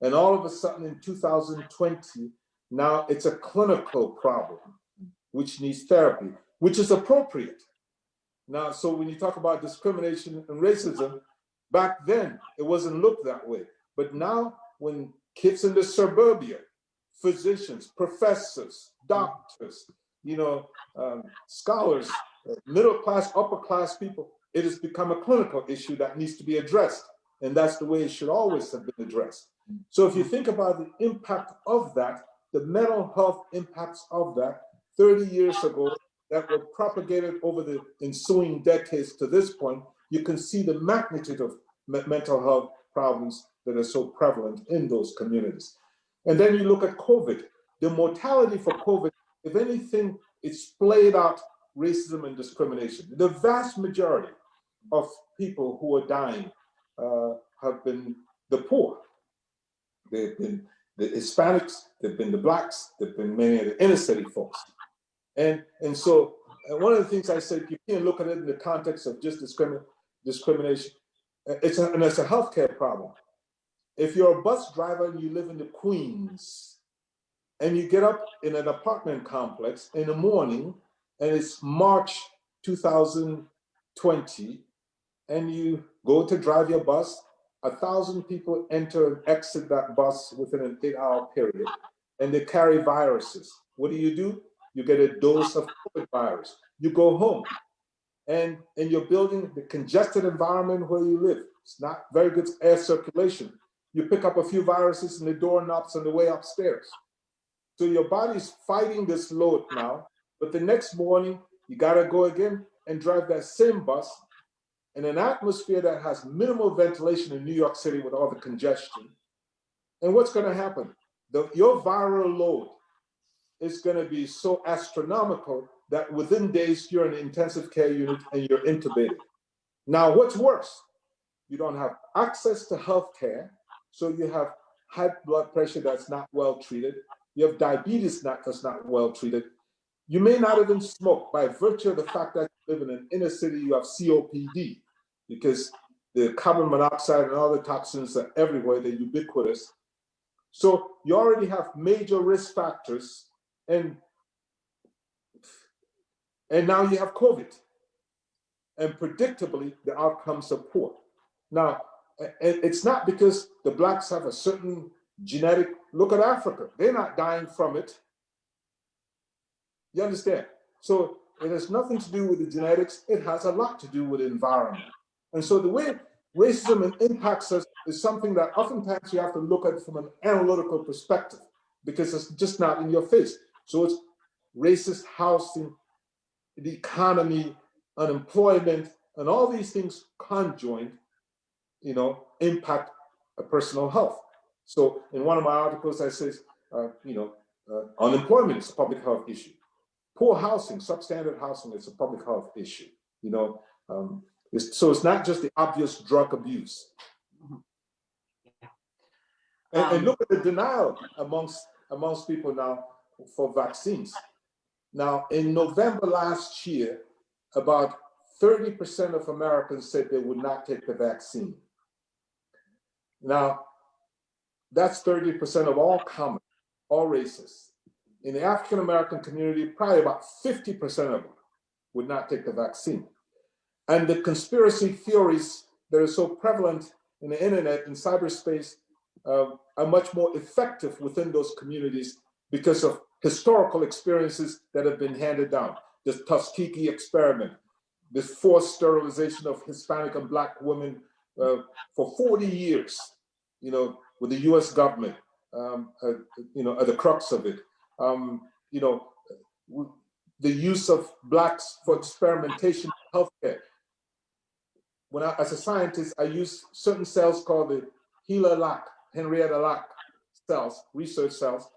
And all of a sudden in 2020, now it's a clinical problem, which needs therapy, which is appropriate. Now, so when you talk about discrimination and racism, back then it wasn't looked that way. But now when kids in the suburbia, physicians, professors, doctors, scholars, middle class, upper class people, it has become a clinical issue that needs to be addressed. And that's the way it should always have been addressed. So if you think about the impact of that, the mental health impacts of that 30 years ago that were propagated over the ensuing decades to this point, you can see the magnitude of mental health problems that are so prevalent in those communities. And then you look at COVID, the mortality for COVID, if anything, it's played out racism and discrimination. The vast majority of people who are dying have been the poor. They've been the Hispanics, they've been the Blacks, they've been many of the inner city folks. And so one of the things I said, you can't look at it in the context of just discrimination. It's a healthcare problem. If you're a bus driver and you live in the Queens and you get up in an apartment complex in the morning and it's March 2020 and you go to drive your bus, 1,000 people enter and exit that bus within an 8-hour period and they carry viruses. What do? You get a dose of COVID virus. You go home and you're building the congested environment where you live. It's not very good air circulation. You pick up a few viruses in the doorknobs on the way upstairs. So your body's fighting this load now, But the next morning, you got to go again and drive that same bus in an atmosphere that has minimal ventilation in New York City with all the congestion. And what's going to happen? Your viral load is going to be so astronomical that within days you're in an intensive care unit and you're intubated. Now, what's worse? You don't have access to health care, so you have high blood pressure that's not well treated. You have diabetes that's not well treated. You may not even smoke by virtue of the fact that you live in an inner city, you have COPD because the carbon monoxide and all the toxins are everywhere, they're ubiquitous. So you already have major risk factors, and now you have COVID. And predictably, the outcomes are poor. Now, it's not because the Blacks have a certain genetic, look at Africa, they're not dying from it. You understand? So it has nothing to do with the genetics, it has a lot to do with the environment. And so the way racism impacts us is something that oftentimes you have to look at from an analytical perspective because it's just not in your face. So it's racist housing, the economy, unemployment, and all these things conjoined, impact a personal health. So in one of my articles, I say, unemployment is a public health issue. Poor housing, substandard housing is a public health issue. So it's not just the obvious drug abuse. And look at the denial amongst people now for vaccines. Now, in November last year, about 30% of Americans said they would not take the vaccine. Now, that's 30% of all common, all races. In the African-American community, probably about 50% of them would not take the vaccine. And the conspiracy theories that are so prevalent in the internet and cyberspace are much more effective within those communities because of historical experiences that have been handed down. This Tuskegee experiment, this forced sterilization of Hispanic and Black women for 40 years, with the US government, at the crux of it. The use of Blacks for experimentation in healthcare. As a scientist, I use certain cells called the Henrietta Lacks cells, research cells,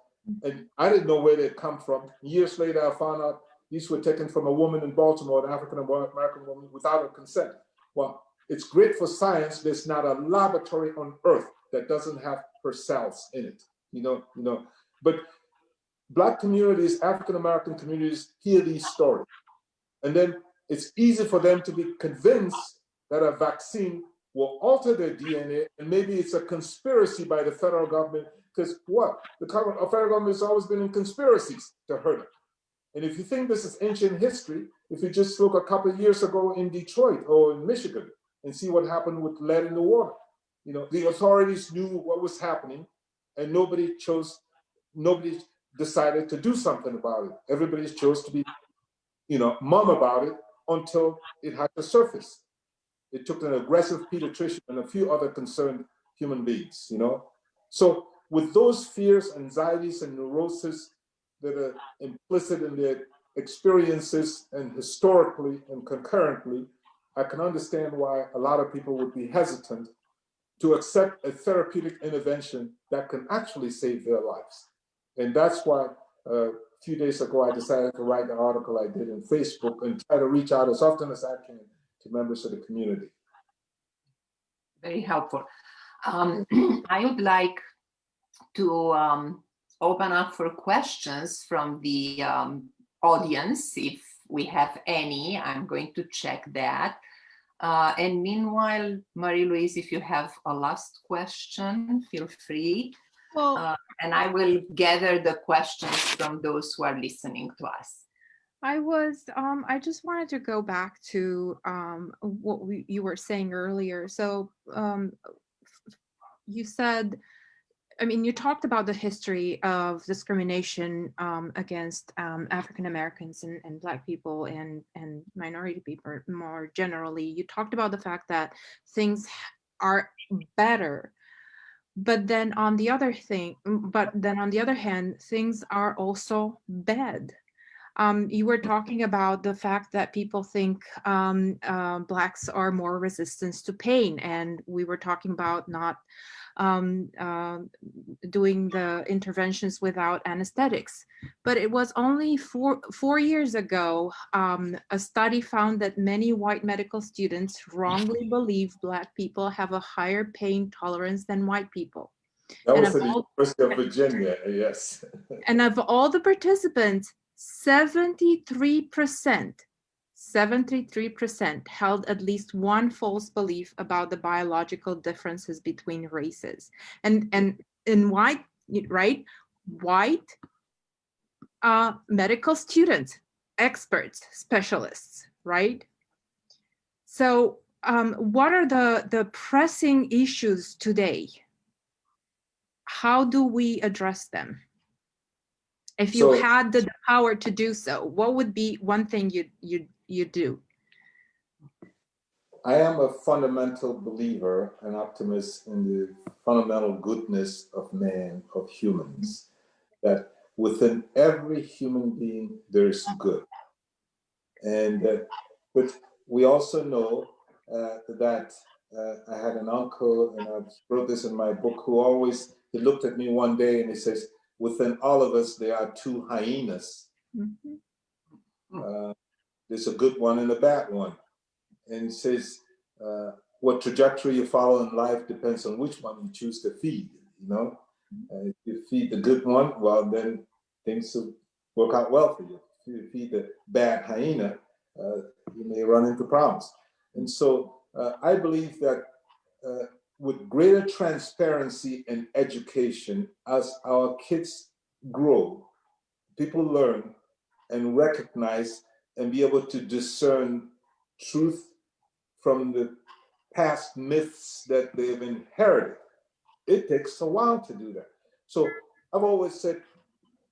and I didn't know where they'd come from. Years later, I found out these were taken from a woman in Baltimore, an African-American woman, without her consent. Well, it's great for science. There's not a laboratory on Earth that doesn't have her cells in it, But Black communities, African-American communities hear these stories. And then it's easy for them to be convinced that a vaccine will alter their DNA, and maybe it's a conspiracy by the federal government, because the federal government has always been in conspiracies to hurt them. And if you think this is ancient history, if you just look a couple of years ago in Detroit or in Michigan and see what happened with lead in the water, the authorities knew what was happening, and nobody decided to do something about it. Everybody chose to be, mum about it until it had to surface. It took an aggressive pediatrician and a few other concerned human beings, So with those fears, anxieties, and neuroses that are implicit in their experiences and historically and concurrently, I can understand why a lot of people would be hesitant to accept a therapeutic intervention that can actually save their lives. And that's why a few days ago, I decided to write the article I did in Facebook and try to reach out as often as I can to members of the community. Very helpful. I would like to open up for questions from the audience, if we have any. I'm going to check that. And meanwhile, Marie-Louise, if you have a last question, feel free. Well, and I will gather the questions from those who are listening to us. I just wanted to go back to what you were saying earlier. So you said, you talked about the history of discrimination against African Americans and Black people and minority people more generally. You talked about the fact that things are better, but then on the other hand, things are also bad. You were talking about the fact that people think Blacks are more resistant to pain, and we were talking about not doing the interventions without anesthetics. But it was only four years ago, a study found that many white medical students wrongly believe Black people have a higher pain tolerance than white people. That And was at the University of Virginia, yes. and of all the participants, 73% held at least one false belief about the biological differences between races. And in white, right? White medical students, experts, specialists, right? So what are the pressing issues today? How do we address them? If you had the power to do so, what would be one thing you do? I am a fundamental believer and optimist in the fundamental goodness of man, of humans, that within every human being, there's good. And but we also know that I had an uncle, and I wrote this in my book, who always, he looked at me one day and he says, within all of us, there are two hyenas. There's a good one and a bad one. And he says, what trajectory you follow in life depends on which one you choose to feed, you know? If you feed the good one, well, then things will work out well for you. If you feed the bad hyena, you may run into problems. And so I believe that with greater transparency and education, as our kids grow, people learn and recognize and be able to discern truth from the past myths that they've inherited. It takes a while to do that. So I've always said,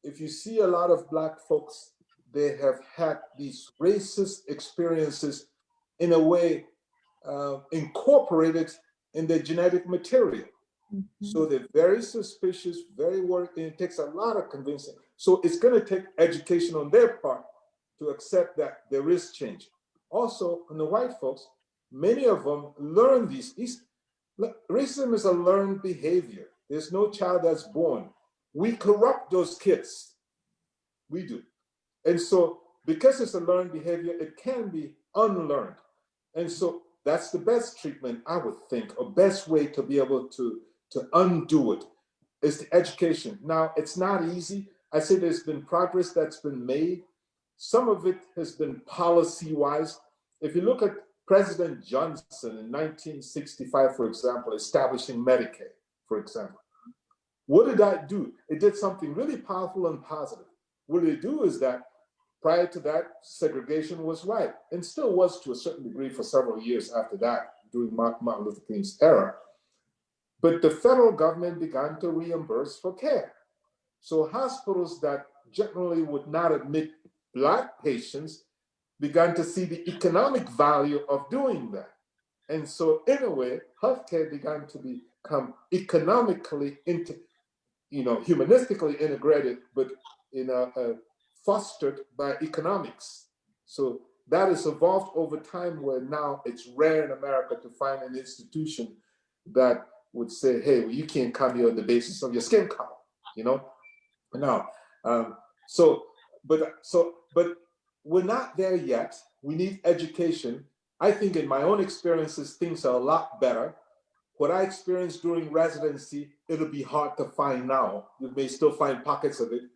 if you see a lot of Black folks, they have had these racist experiences in a way incorporated in their genetic material. So they're very suspicious, very worried, and it takes a lot of convincing. So it's going to take education on their part to accept that there is change. Also, in the white folks, many of them learn these. Racism is a learned behavior. There's no child that's born. We corrupt those kids. We do. And so because it's a learned behavior, it can be unlearned. And so that's the best treatment, I would think, or best way to be able to undo it is the education. Now, it's not easy. I say there's been progress that's been made. Some of it has been policy-wise. If you look at President Johnson in 1965, for example, establishing Medicaid, for example, what did that do? It did something really powerful and positive. What it do is that prior to that, segregation was right, and still was to a certain degree for several years after that, during Martin Luther King's era. But the federal government began to reimburse for care. So hospitals that generally would not admit Black patients began to see the economic value of doing that. And so in a way, healthcare began to become economically, humanistically integrated, but fostered by economics. So that has evolved over time, where now it's rare in America to find an institution that would say, hey, well, you can't come here on the basis of your skin color, Now, but we're not there yet. We need education. I think in my own experiences, things are a lot better. What I experienced during residency, it'll be hard to find now. You may still find pockets of it,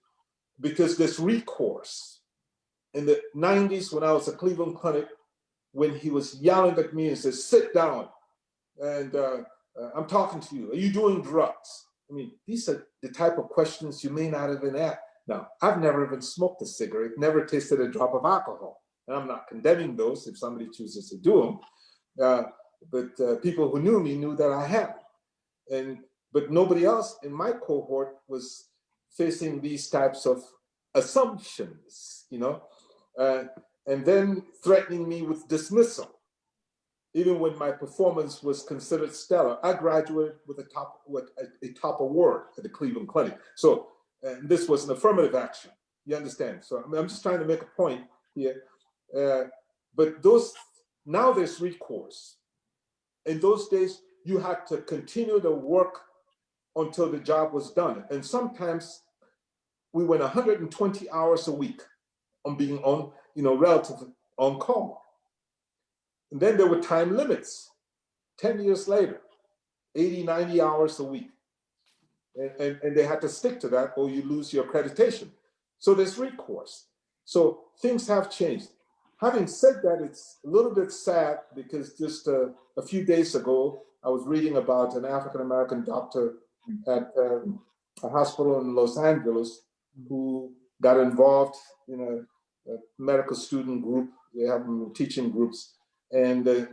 because this recourse. In the 90s, when I was at Cleveland Clinic, when he was yelling at me and says, sit down, and I'm talking to you. Are you doing drugs? I mean, these are the type of questions you may not have been asked. Now, I've never even smoked a cigarette, never tasted a drop of alcohol. And I'm not condemning those if somebody chooses to do them. But people who knew me knew that I had. But nobody else in my cohort was facing these types of assumptions, and then threatening me with dismissal. Even when my performance was considered stellar, I graduated with a top award at the Cleveland Clinic. So this was an affirmative action. You understand? So I'm just trying to make a point here. But now there's recourse. In those days, you had to continue to work until the job was done. And sometimes we went 120 hours a week on being on, relatively on call. And then there were time limits. 10 years later, 80, 90 hours a week. And they had to stick to that or you lose your accreditation. So there's recourse. So things have changed. Having said that, it's a little bit sad because just a few days ago, I was reading about an African-American doctor at a hospital in Los Angeles who got involved in a medical student group. They have teaching groups, and they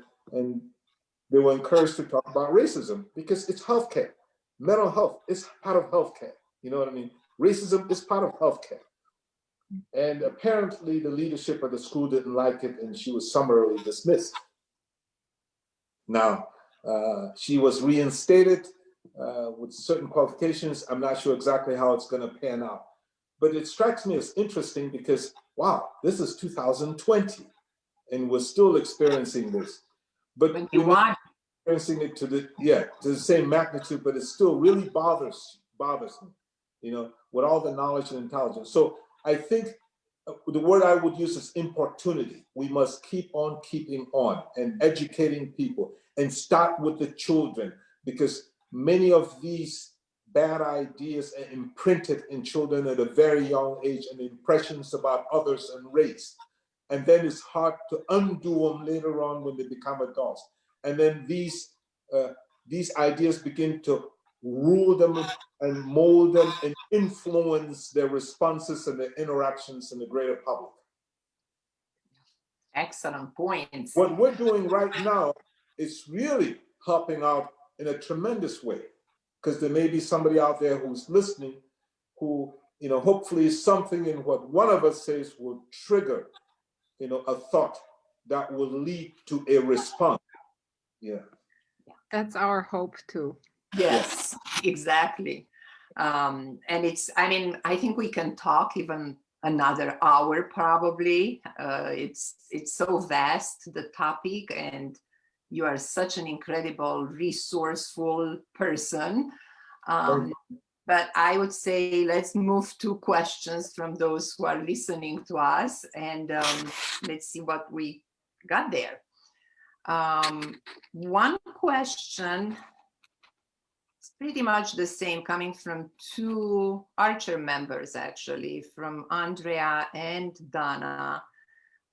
were encouraged to talk about racism because it's healthcare. Mental health is part of healthcare. You know what I mean? Racism is part of healthcare. And apparently the leadership of the school didn't like it and she was summarily dismissed. Now, she was reinstated with certain qualifications. I'm not sure exactly how it's going to pan out. But it strikes me as interesting because, wow, this is 2020 and we're still experiencing this. But we're not experiencing it to the same magnitude, but it still really bothers me, with all the knowledge and intelligence. So I think the word I would use is importunity. We must keep on keeping on and educating people and start with the children because many of these bad ideas are imprinted in children at a very young age and impressions about others and race. And then it's hard to undo them later on when they become adults. And then these ideas begin to rule them and mold them and influence their responses and their interactions in the greater public. Excellent points. What we're doing right now is really helping out in a tremendous way, because there may be somebody out there who's listening who, hopefully something in what one of us says will trigger, a thought that will lead to a response. Yeah. That's our hope too. Yes, exactly. And I think we can talk even another hour probably. It's so vast, the topic, and you are such an incredible, resourceful person. But I would say let's move to questions from those who are listening to us, and let's see what we got there. One question, it's pretty much the same, coming from two Archer members, actually, from Andrea and Donna.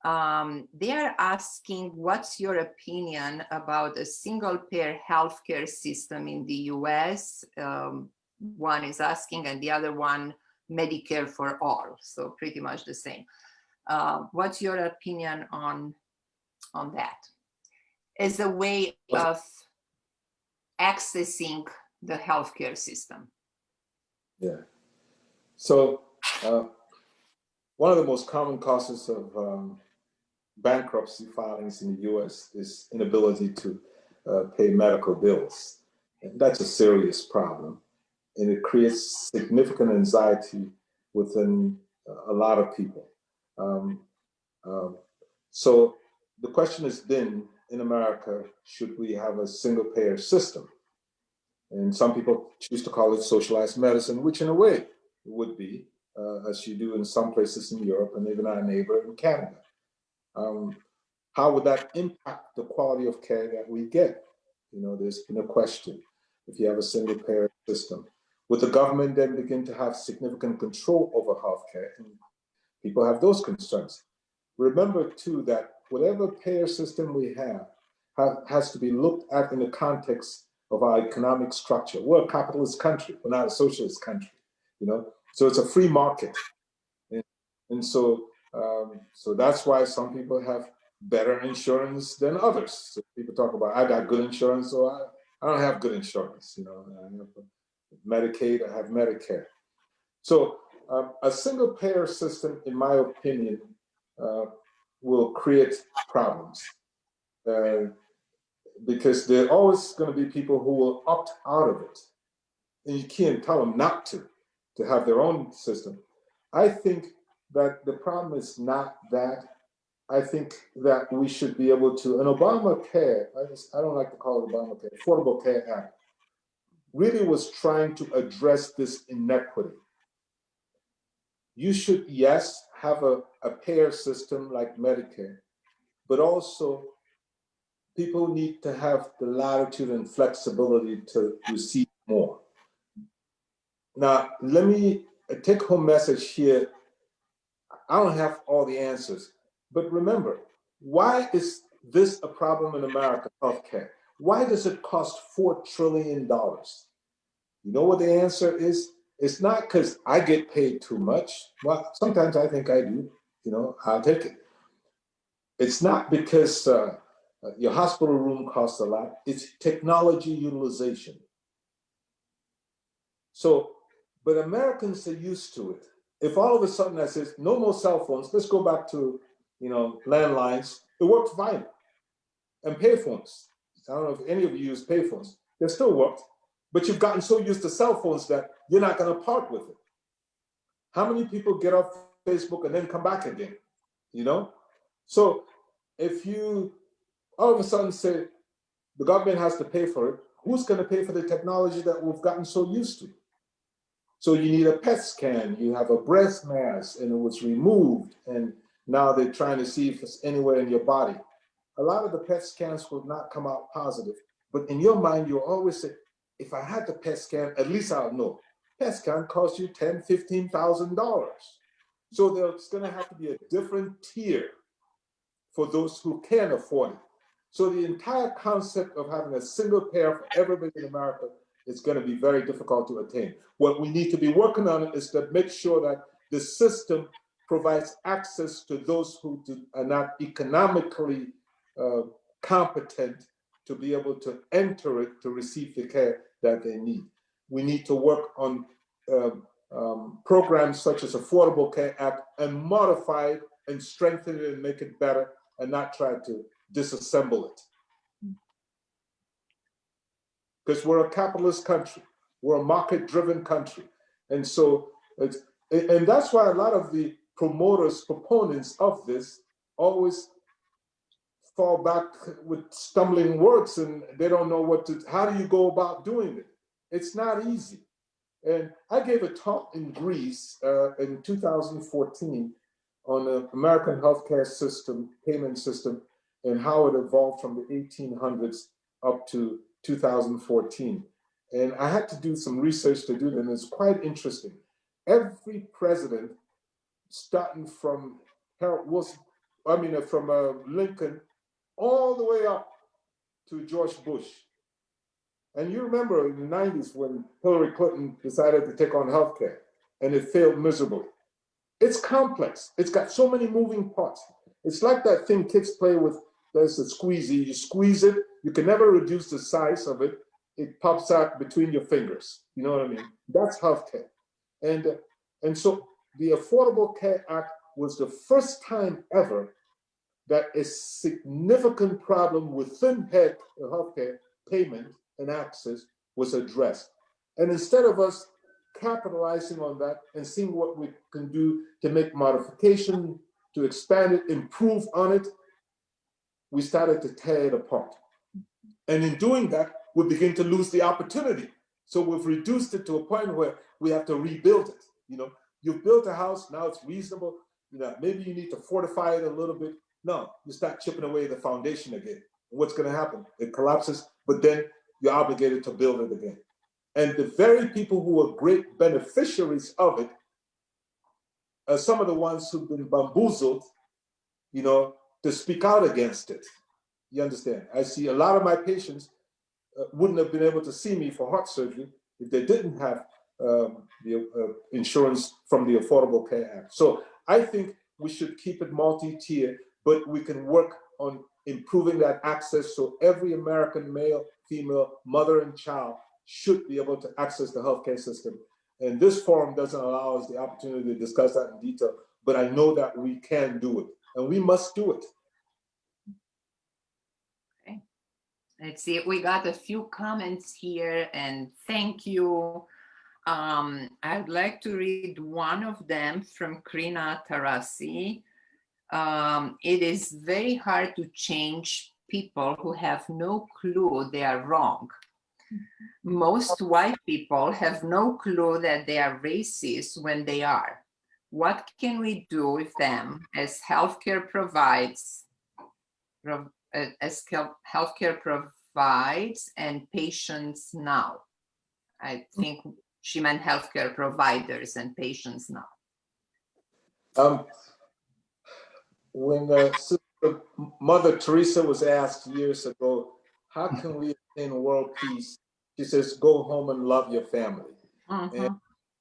They are asking, what's your opinion about a single-payer healthcare system in the US? One is asking, and the other one, Medicare for all. So pretty much the same. What's your opinion on that as a way of accessing the healthcare system? Yeah. So one of the most common causes of bankruptcy filings in the U.S. is inability to pay medical bills. And that's a serious problem. And it creates significant anxiety within a lot of people. So the question has been, in America, should we have a single payer system? And some people choose to call it socialized medicine, which in a way it would be, as you do in some places in Europe and even our neighbor in Canada. How would that impact the quality of care that we get? There's been a question. If you have a single payer system, would the government then begin to have significant control over healthcare? And people have those concerns. Remember too that whatever payer system we have has to be looked at in the context of our economic structure. We're a capitalist country. We're not a socialist country. So it's a free market, and so that's why some people have better insurance than others. So people talk about, I got good insurance, or I don't have good insurance. I have Medicaid, I have Medicare. So a single payer system, in my opinion, will create problems because there are always going to be people who will opt out of it. And you can't tell them not to have their own system. I think that the problem is not that. I think that we should be able to, and Obamacare, I don't like to call it Obamacare, Affordable Care Act, really was trying to address this inequity. You should, yes, have a payer system like Medicare, but also people need to have the latitude and flexibility to receive more. Now, let me take home message here. I don't have all the answers, but remember, why is this a problem in America, healthcare? Why does it cost $4 trillion? You know what the answer is? It's not because I get paid too much. Well, sometimes I think I do, I'll take it. It's not because your hospital room costs a lot. It's technology utilization. So, but Americans are used to it. If all of a sudden I says, no more cell phones, let's go back to, landlines, it worked fine. And payphones, I don't know if any of you use payphones, they still worked, but you've gotten so used to cell phones that you're not gonna part with it. How many people get off Facebook and then come back again, So if you all of a sudden say the government has to pay for it, who's gonna pay for the technology that we've gotten so used to? So you need a PET scan, you have a breast mass and it was removed and now they're trying to see if it's anywhere in your body. A lot of the PET scans will not come out positive, but in your mind, you'll always say, if I had the PET scan, at least I'll know. PET scan costs you $10,000, $15,000. So there's gonna have to be a different tier for those who can afford it. So the entire concept of having a single payer for everybody in America is going to be very difficult to attain. What we need to be working on is to make sure that the system provides access to those who are not economically competent to be able to enter it to receive the care that they need. We need to work on programs such as Affordable Care Act and modify it and strengthen it and make it better and not try to disassemble it. Because we're a capitalist country, we're a market-driven country. And so, and that's why a lot of the proponents of this always fall back with stumbling words and they don't know how do you go about doing it? It's not easy. And I gave a talk in Greece in 2014 on the American healthcare system, payment system, and how it evolved from the 1800s up to 2014. And I had to do some research to do that, and it's quite interesting. Every president, starting from Lincoln, all the way up to George Bush. And you remember in the 90s when Hillary Clinton decided to take on healthcare, and it failed miserably. It's complex. It's got so many moving parts. It's like that thing kids play with, there's a squeezy. You squeeze it, you can never reduce the size of it. It pops out between your fingers. You know what I mean? That's healthcare. And so the Affordable Care Act was the first time ever that a significant problem within healthcare payment and access was addressed. And instead of us capitalizing on that and seeing what we can do to make modification, to expand it, improve on it, we started to tear it apart. And in doing that, we begin to lose the opportunity. So we've reduced it to a point where we have to rebuild it. You've built a house, now it's reasonable. Maybe you need to fortify it a little bit. No, you start chipping away the foundation again. And what's going to happen? It collapses, but then you're obligated to build it again. And the very people who are great beneficiaries of it are some of the ones who've been bamboozled, to speak out against it. You understand? I see a lot of my patients wouldn't have been able to see me for heart surgery if they didn't have the insurance from the Affordable Care Act. So I think we should keep it multi-tier, but we can work on improving that access so every American male, female, mother, and child should be able to access the healthcare system. And this forum doesn't allow us the opportunity to discuss that in detail, but I know that we can do it, and we must do it. Okay. Let's see, we got a few comments here, and thank you. I'd like to read one of them from Krina Tarasi. It is very hard to change people who have no clue they are wrong. Most white people have no clue that they are racist when they are. What can we do with them as healthcare provides and patients now? I think she meant healthcare providers and patients now. When Mother Teresa was asked years ago, how can we attain world peace? She says, go home and love your family. And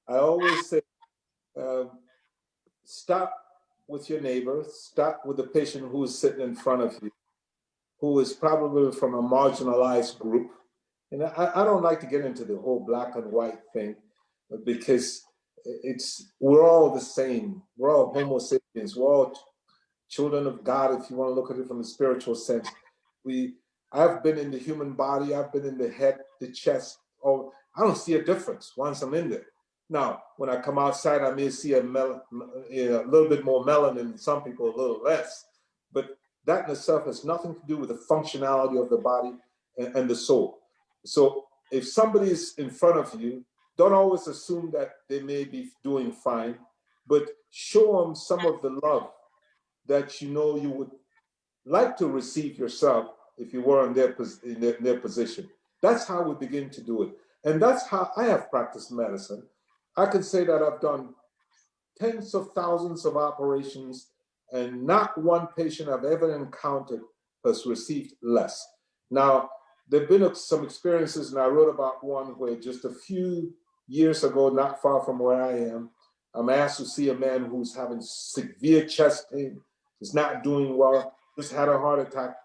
I always say, stop with your neighbor, stop with the patient who is sitting in front of you, who is probably from a marginalized group. And I don't like to get into the whole black and white thing, because we're all the same. We're all Homo sapiens. We're all children of God, if you want to look at it from a spiritual sense. I've been in the human body, I've been in the head, the chest. Oh, I don't see a difference once I'm in there. Now, when I come outside, I may see a little bit more melanin, some people a little less. But that in itself has nothing to do with the functionality of the body and the soul. So if somebody is in front of you, don't always assume that they may be doing fine, but show them some of the love that you know you would like to receive yourself if you were in their position. That's how we begin to do it. And that's how I have practiced medicine. I can say that I've done tens of thousands of operations, and not one patient I've ever encountered has received less. Now, there have been some experiences, and I wrote about one where just a few years ago, not far from where I am, I'm asked to see a man who's having severe chest pain, is not doing well, just had a heart attack,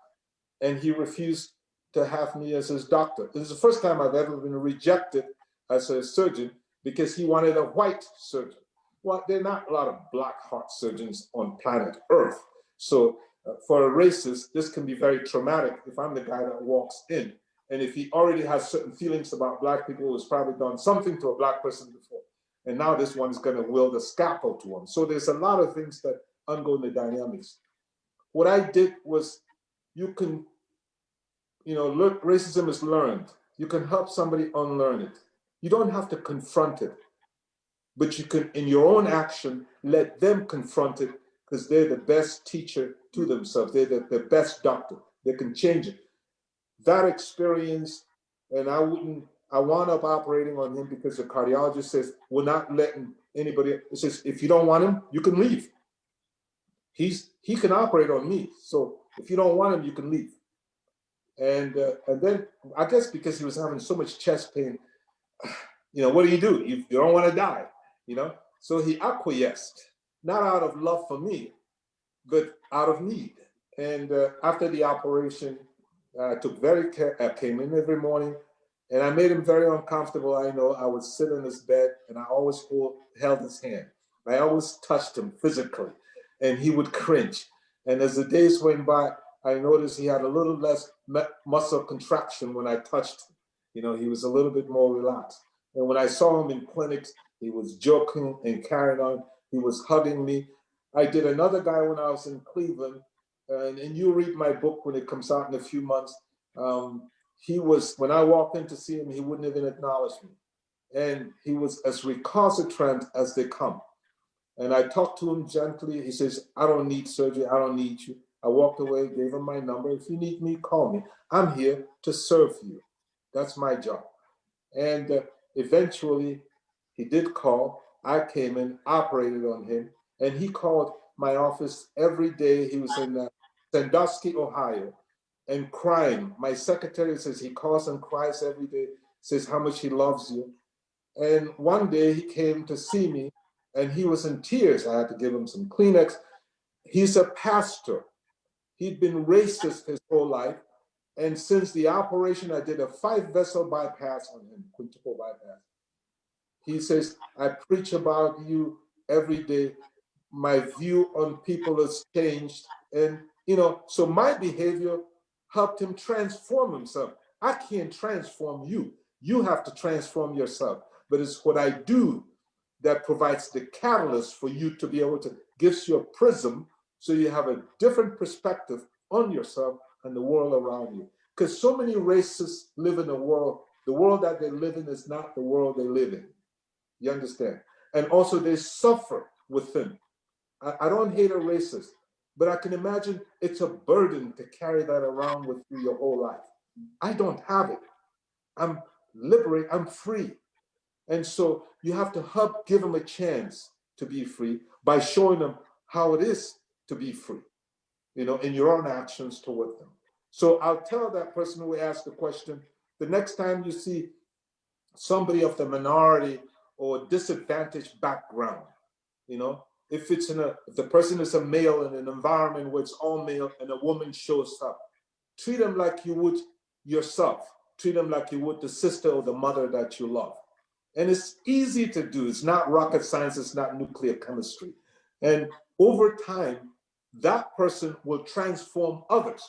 and he refused to have me as his doctor. This is the first time I've ever been rejected as a surgeon because he wanted a white surgeon. Well, there are not a lot of black heart surgeons on planet Earth. So for a racist, this can be very traumatic if I'm the guy that walks in. And if he already has certain feelings about black people, who has probably done something to a black person before. And now this one's gonna wield a scalpel to him. So there's a lot of things that undergo in the dynamics. What I did was, you can, look, racism is learned. You can help somebody unlearn it. You don't have to confront it, but you can, in your own action, let them confront it, because they're the best teacher to themselves. They're the best doctor. They can change it. That experience, and I wound up operating on him because the cardiologist says, we're not letting anybody, it says, if you don't want him, you can leave. He can operate on me. So if you don't want him, you can leave. And then I guess because he was having so much chest pain, what do? You don't want to die, So he acquiesced, not out of love for me, but out of need. And after the operation, I took very care. I came in every morning, and I made him very uncomfortable. I know I would sit in his bed, and I always held his hand. I always touched him physically, and he would cringe. And as the days went by, I noticed he had a little less muscle contraction when I touched him. He was a little bit more relaxed. And when I saw him in clinics, he was joking and carrying on. He was hugging me. I did another guy when I was in Cleveland, and you read my book when it comes out in a few months. When I walked in to see him, he wouldn't even acknowledge me. And he was as recalcitrant as they come. And I talked to him gently. He says, I don't need surgery. I don't need you. I walked away, gave him my number. If you need me, call me. I'm here to serve you. That's my job. And eventually, he did call. I came in, operated on him, and he called my office every day. He was in Sandusky, Ohio, and crying. My secretary says he calls and cries every day, says how much he loves you. And one day he came to see me, and he was in tears. I had to give him some Kleenex. He's a pastor. He'd been racist his whole life. And since the operation, I did a 5-vessel bypass on him, quintuple bypass. He says, I preach about you every day. My view on people has changed. And, so my behavior helped him transform himself. I can't transform you. You have to transform yourself. but it's what I do that provides the catalyst for you to be able to, gives you a prism so you have a different perspective on yourself and the world around you. Because so many races live in the world that they live in is not the world they live in. You understand? And also they suffer within. I don't hate a racist, but I can imagine it's a burden to carry that around with you your whole life. I don't have it. I'm liberated, I'm free. And so you have to help give them a chance to be free by showing them how it is to be free, you know, in your own actions toward them. So I'll tell that person who asked the question, the next time you see somebody of the minority or disadvantaged background, you know, if the person is a male in an environment where it's all male and a woman shows up, treat them like you would yourself. Treat them like you would the sister or the mother that you love. And it's easy to do. It's not rocket science. It's not nuclear chemistry. And over time, that person will transform others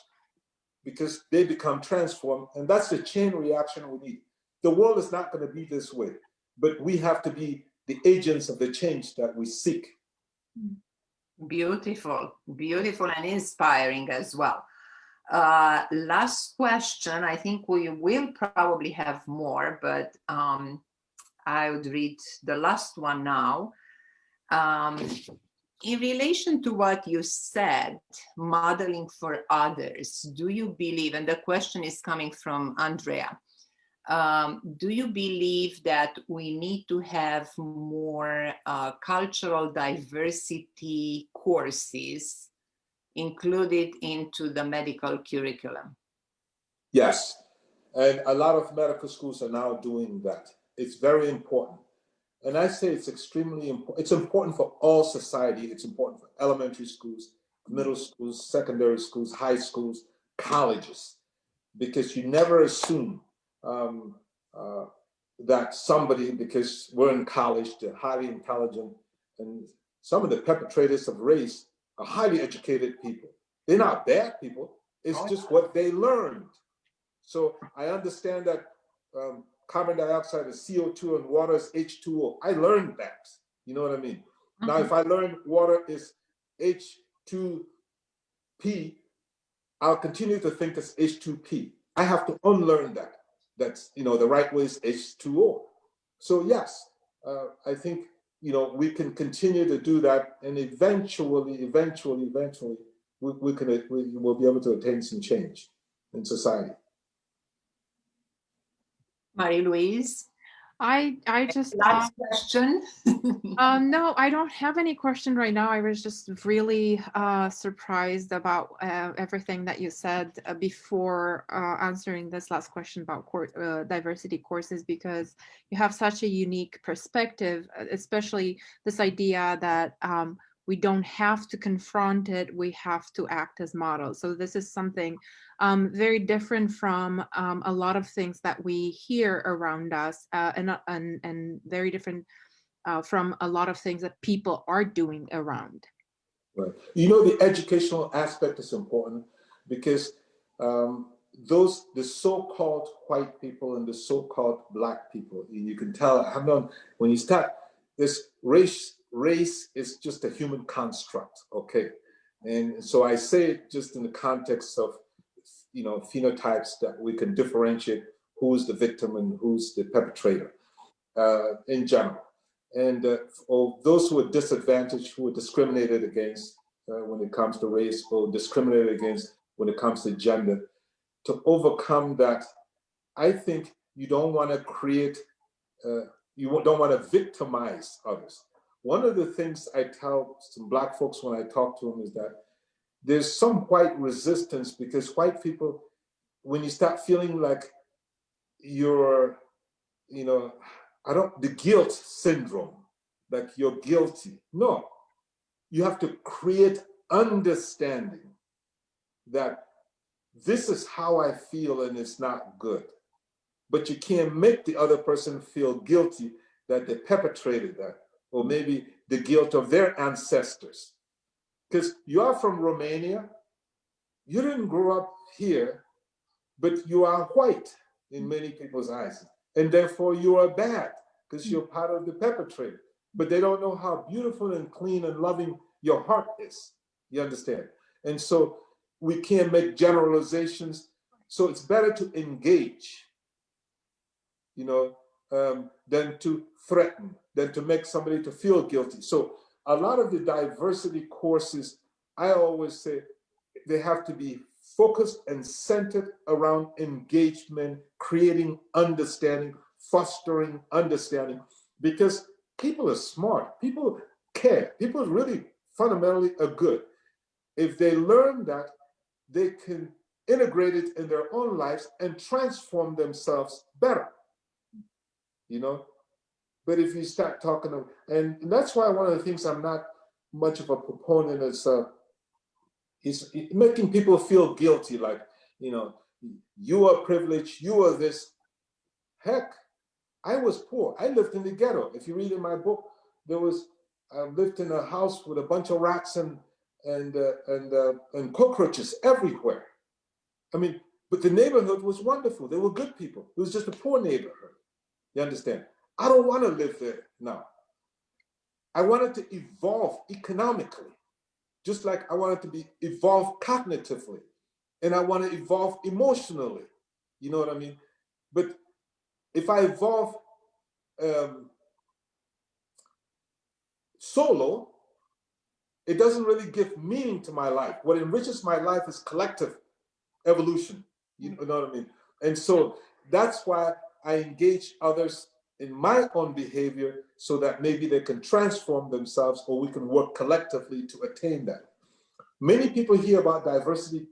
because they become transformed. And that's the chain reaction we need. The world is not going to be this way, but we have to be the agents of the change that we seek. Beautiful, beautiful and inspiring as well. Last question. I think we will probably have more, but I would read the last one now. In relation to what you said, modeling for others, do you believe, and the question is coming from Andrea, do you believe that we need to have more cultural diversity courses included into the medical curriculum? Yes, and a lot of medical schools are now doing that. It's very important. And I say it's extremely important. It's important for all society. It's important for elementary schools, middle schools, secondary schools, high schools, colleges, because you never assume that somebody, because we're in college, they're highly intelligent, and some of the perpetrators of race are highly educated people. They're not bad people. It's just what they learned. So I understand that carbon dioxide is CO2 and water is H2O. I learned that. You know what I mean? Mm-hmm. Now, if I learn water is H2P, I'll continue to think it's H2P. I have to unlearn that. That's, you know, the right way is H2O. So yes, I think, you know, we can continue to do that, and eventually, we will be able to attain some change in society. Marie-Louise? I just last question. No, I don't have any question right now. I was just really surprised about everything that you said before answering this last question about diversity courses, because you have such a unique perspective, especially this idea that we don't have to confront it, we have to act as models. So this is something very different from a lot of things that we hear around us, and very different from a lot of things that people are doing around. Right. You know, the educational aspect is important because the so-called white people and the so-called black people, you can tell, when you start, this race is just a human construct, okay? And so I say it just in the context of, you know, phenotypes that we can differentiate who's the victim and who's the perpetrator in general. And for those who are disadvantaged, who are discriminated against when it comes to race, or discriminated against when it comes to gender, to overcome that, I think you don't want to create, you don't want to victimize others. One of the things I tell some black folks when I talk to them is that there's some white resistance, because white people, when you start feeling like you're, you know, the guilt syndrome, like you're guilty. No, you have to create understanding that this is how I feel and it's not good. But you can't make the other person feel guilty that they perpetrated that, or maybe the guilt of their ancestors. Because you are from Romania, you didn't grow up here, but you are white in many people's eyes. And therefore you are bad because you're part of the perpetrator. But they don't know how beautiful and clean and loving your heart is. You understand? And so we can't make generalizations. So it's better to engage, you know, than to threaten, than to make somebody to feel guilty. So a lot of the diversity courses, I always say, they have to be focused and centered around engagement, creating understanding, fostering understanding, because people are smart, people care, people really fundamentally are good. If they learn that, they can integrate it in their own lives and transform themselves better, you know. But if you start talking, and that's why one of the things I'm not much of a proponent is making people feel guilty, like, you know, you are privileged, you are this. Heck, I was poor. I lived in the ghetto. If you read in my book, I lived in a house with a bunch of rats and cockroaches everywhere. I mean, but the neighborhood was wonderful. They were good people. It was just a poor neighborhood. You understand? I don't want to live there now. I wanted to evolve economically, just like I wanted to evolve cognitively, and I want to evolve emotionally. You know what I mean? But if I evolve solo, it doesn't really give meaning to my life. What enriches my life is collective evolution. You know what I mean? And so that's why I engage others in my own behavior, so that maybe they can transform themselves, or we can work collectively to attain that. Many people hear about diversity.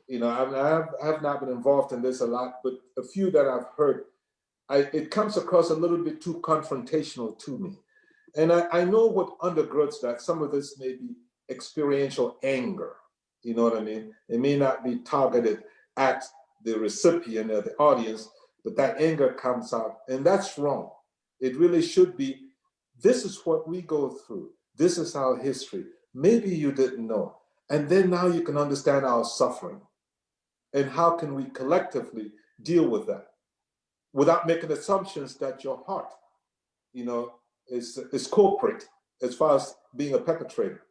You know, I have not been involved in this a lot, but a few that I've heard, it comes across a little bit too confrontational to me. And I know what undergirds that. Some of this may be experiential anger. You know what I mean? It may not be targeted at the recipient or the audience, but that anger comes out, and that's wrong. It really should be, this is what we go through. This is our history. Maybe you didn't know. And then now you can understand our suffering. And how can we collectively deal with that without making assumptions that your heart, you know, is culprit as far as being a perpetrator.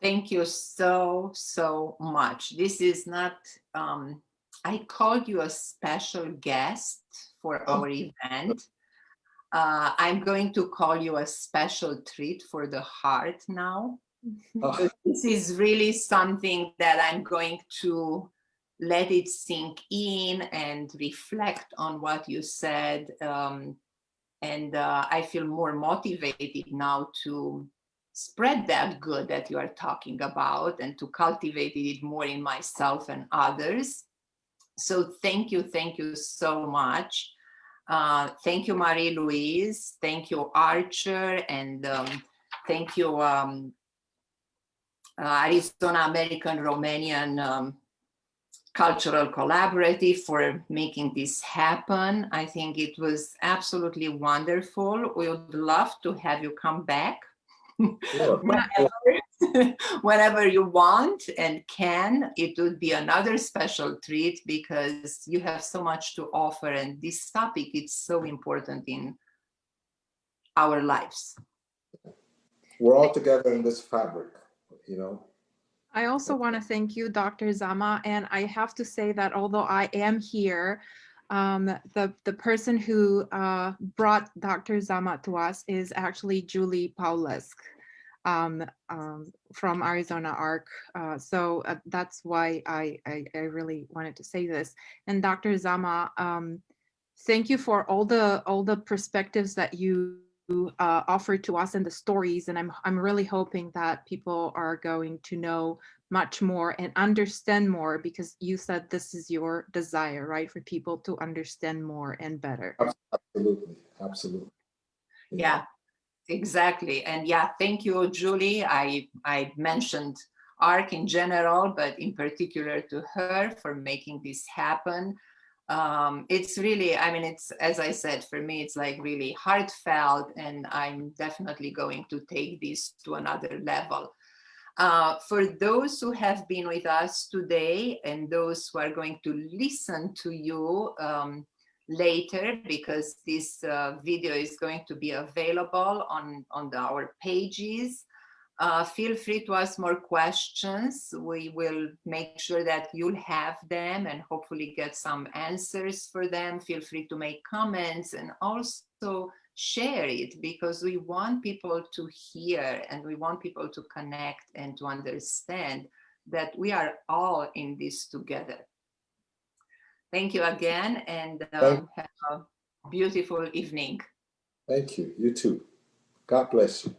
Thank you so, so much. This is not, I called you a special guest for our event. I'm going to call you a special treat for the heart now. This is really something that I'm going to let it sink in and reflect on what you said. And I feel more motivated now to spread that good that you are talking about, and to cultivate it more in myself and others. So thank you so much. Thank you, Marie-Louise. Thank you, Archer, and thank you, Arizona American Romanian Cultural Collaborative, for making this happen. I think it was absolutely wonderful. We would love to have you come back whenever you want and can. It would be another special treat, because you have so much to offer, and this topic is so important in our lives. We're all together in this fabric, you know. I also want to thank you, Dr. Zama, and I have to say that although I am here, the person who brought Dr. Zama to us is actually Julie Paulesc from Arizona ARC. So that's why I really wanted to say this. And Dr. Zama, thank you for all the perspectives that you offered to us and the stories, and I'm really hoping that people are going to know much more and understand more, because you said this is your desire, right, for people to understand more and better. Absolutely. Yeah, exactly. And yeah, thank you, Julie. I mentioned ARC in general, but in particular to her for making this happen. It's really, I mean, it's, as I said, for me, it's like really heartfelt, and I'm definitely going to take this to another level. For those who have been with us today, and those who are going to listen to you later, because this video is going to be available on our pages. Feel free to ask more questions. We will make sure that you'll have them and hopefully get some answers for them. Feel free to make comments and also share it, because we want people to hear and we want people to connect and to understand that we are all in this together. Thank you again, and have a beautiful evening. Thank you. You too. God bless you.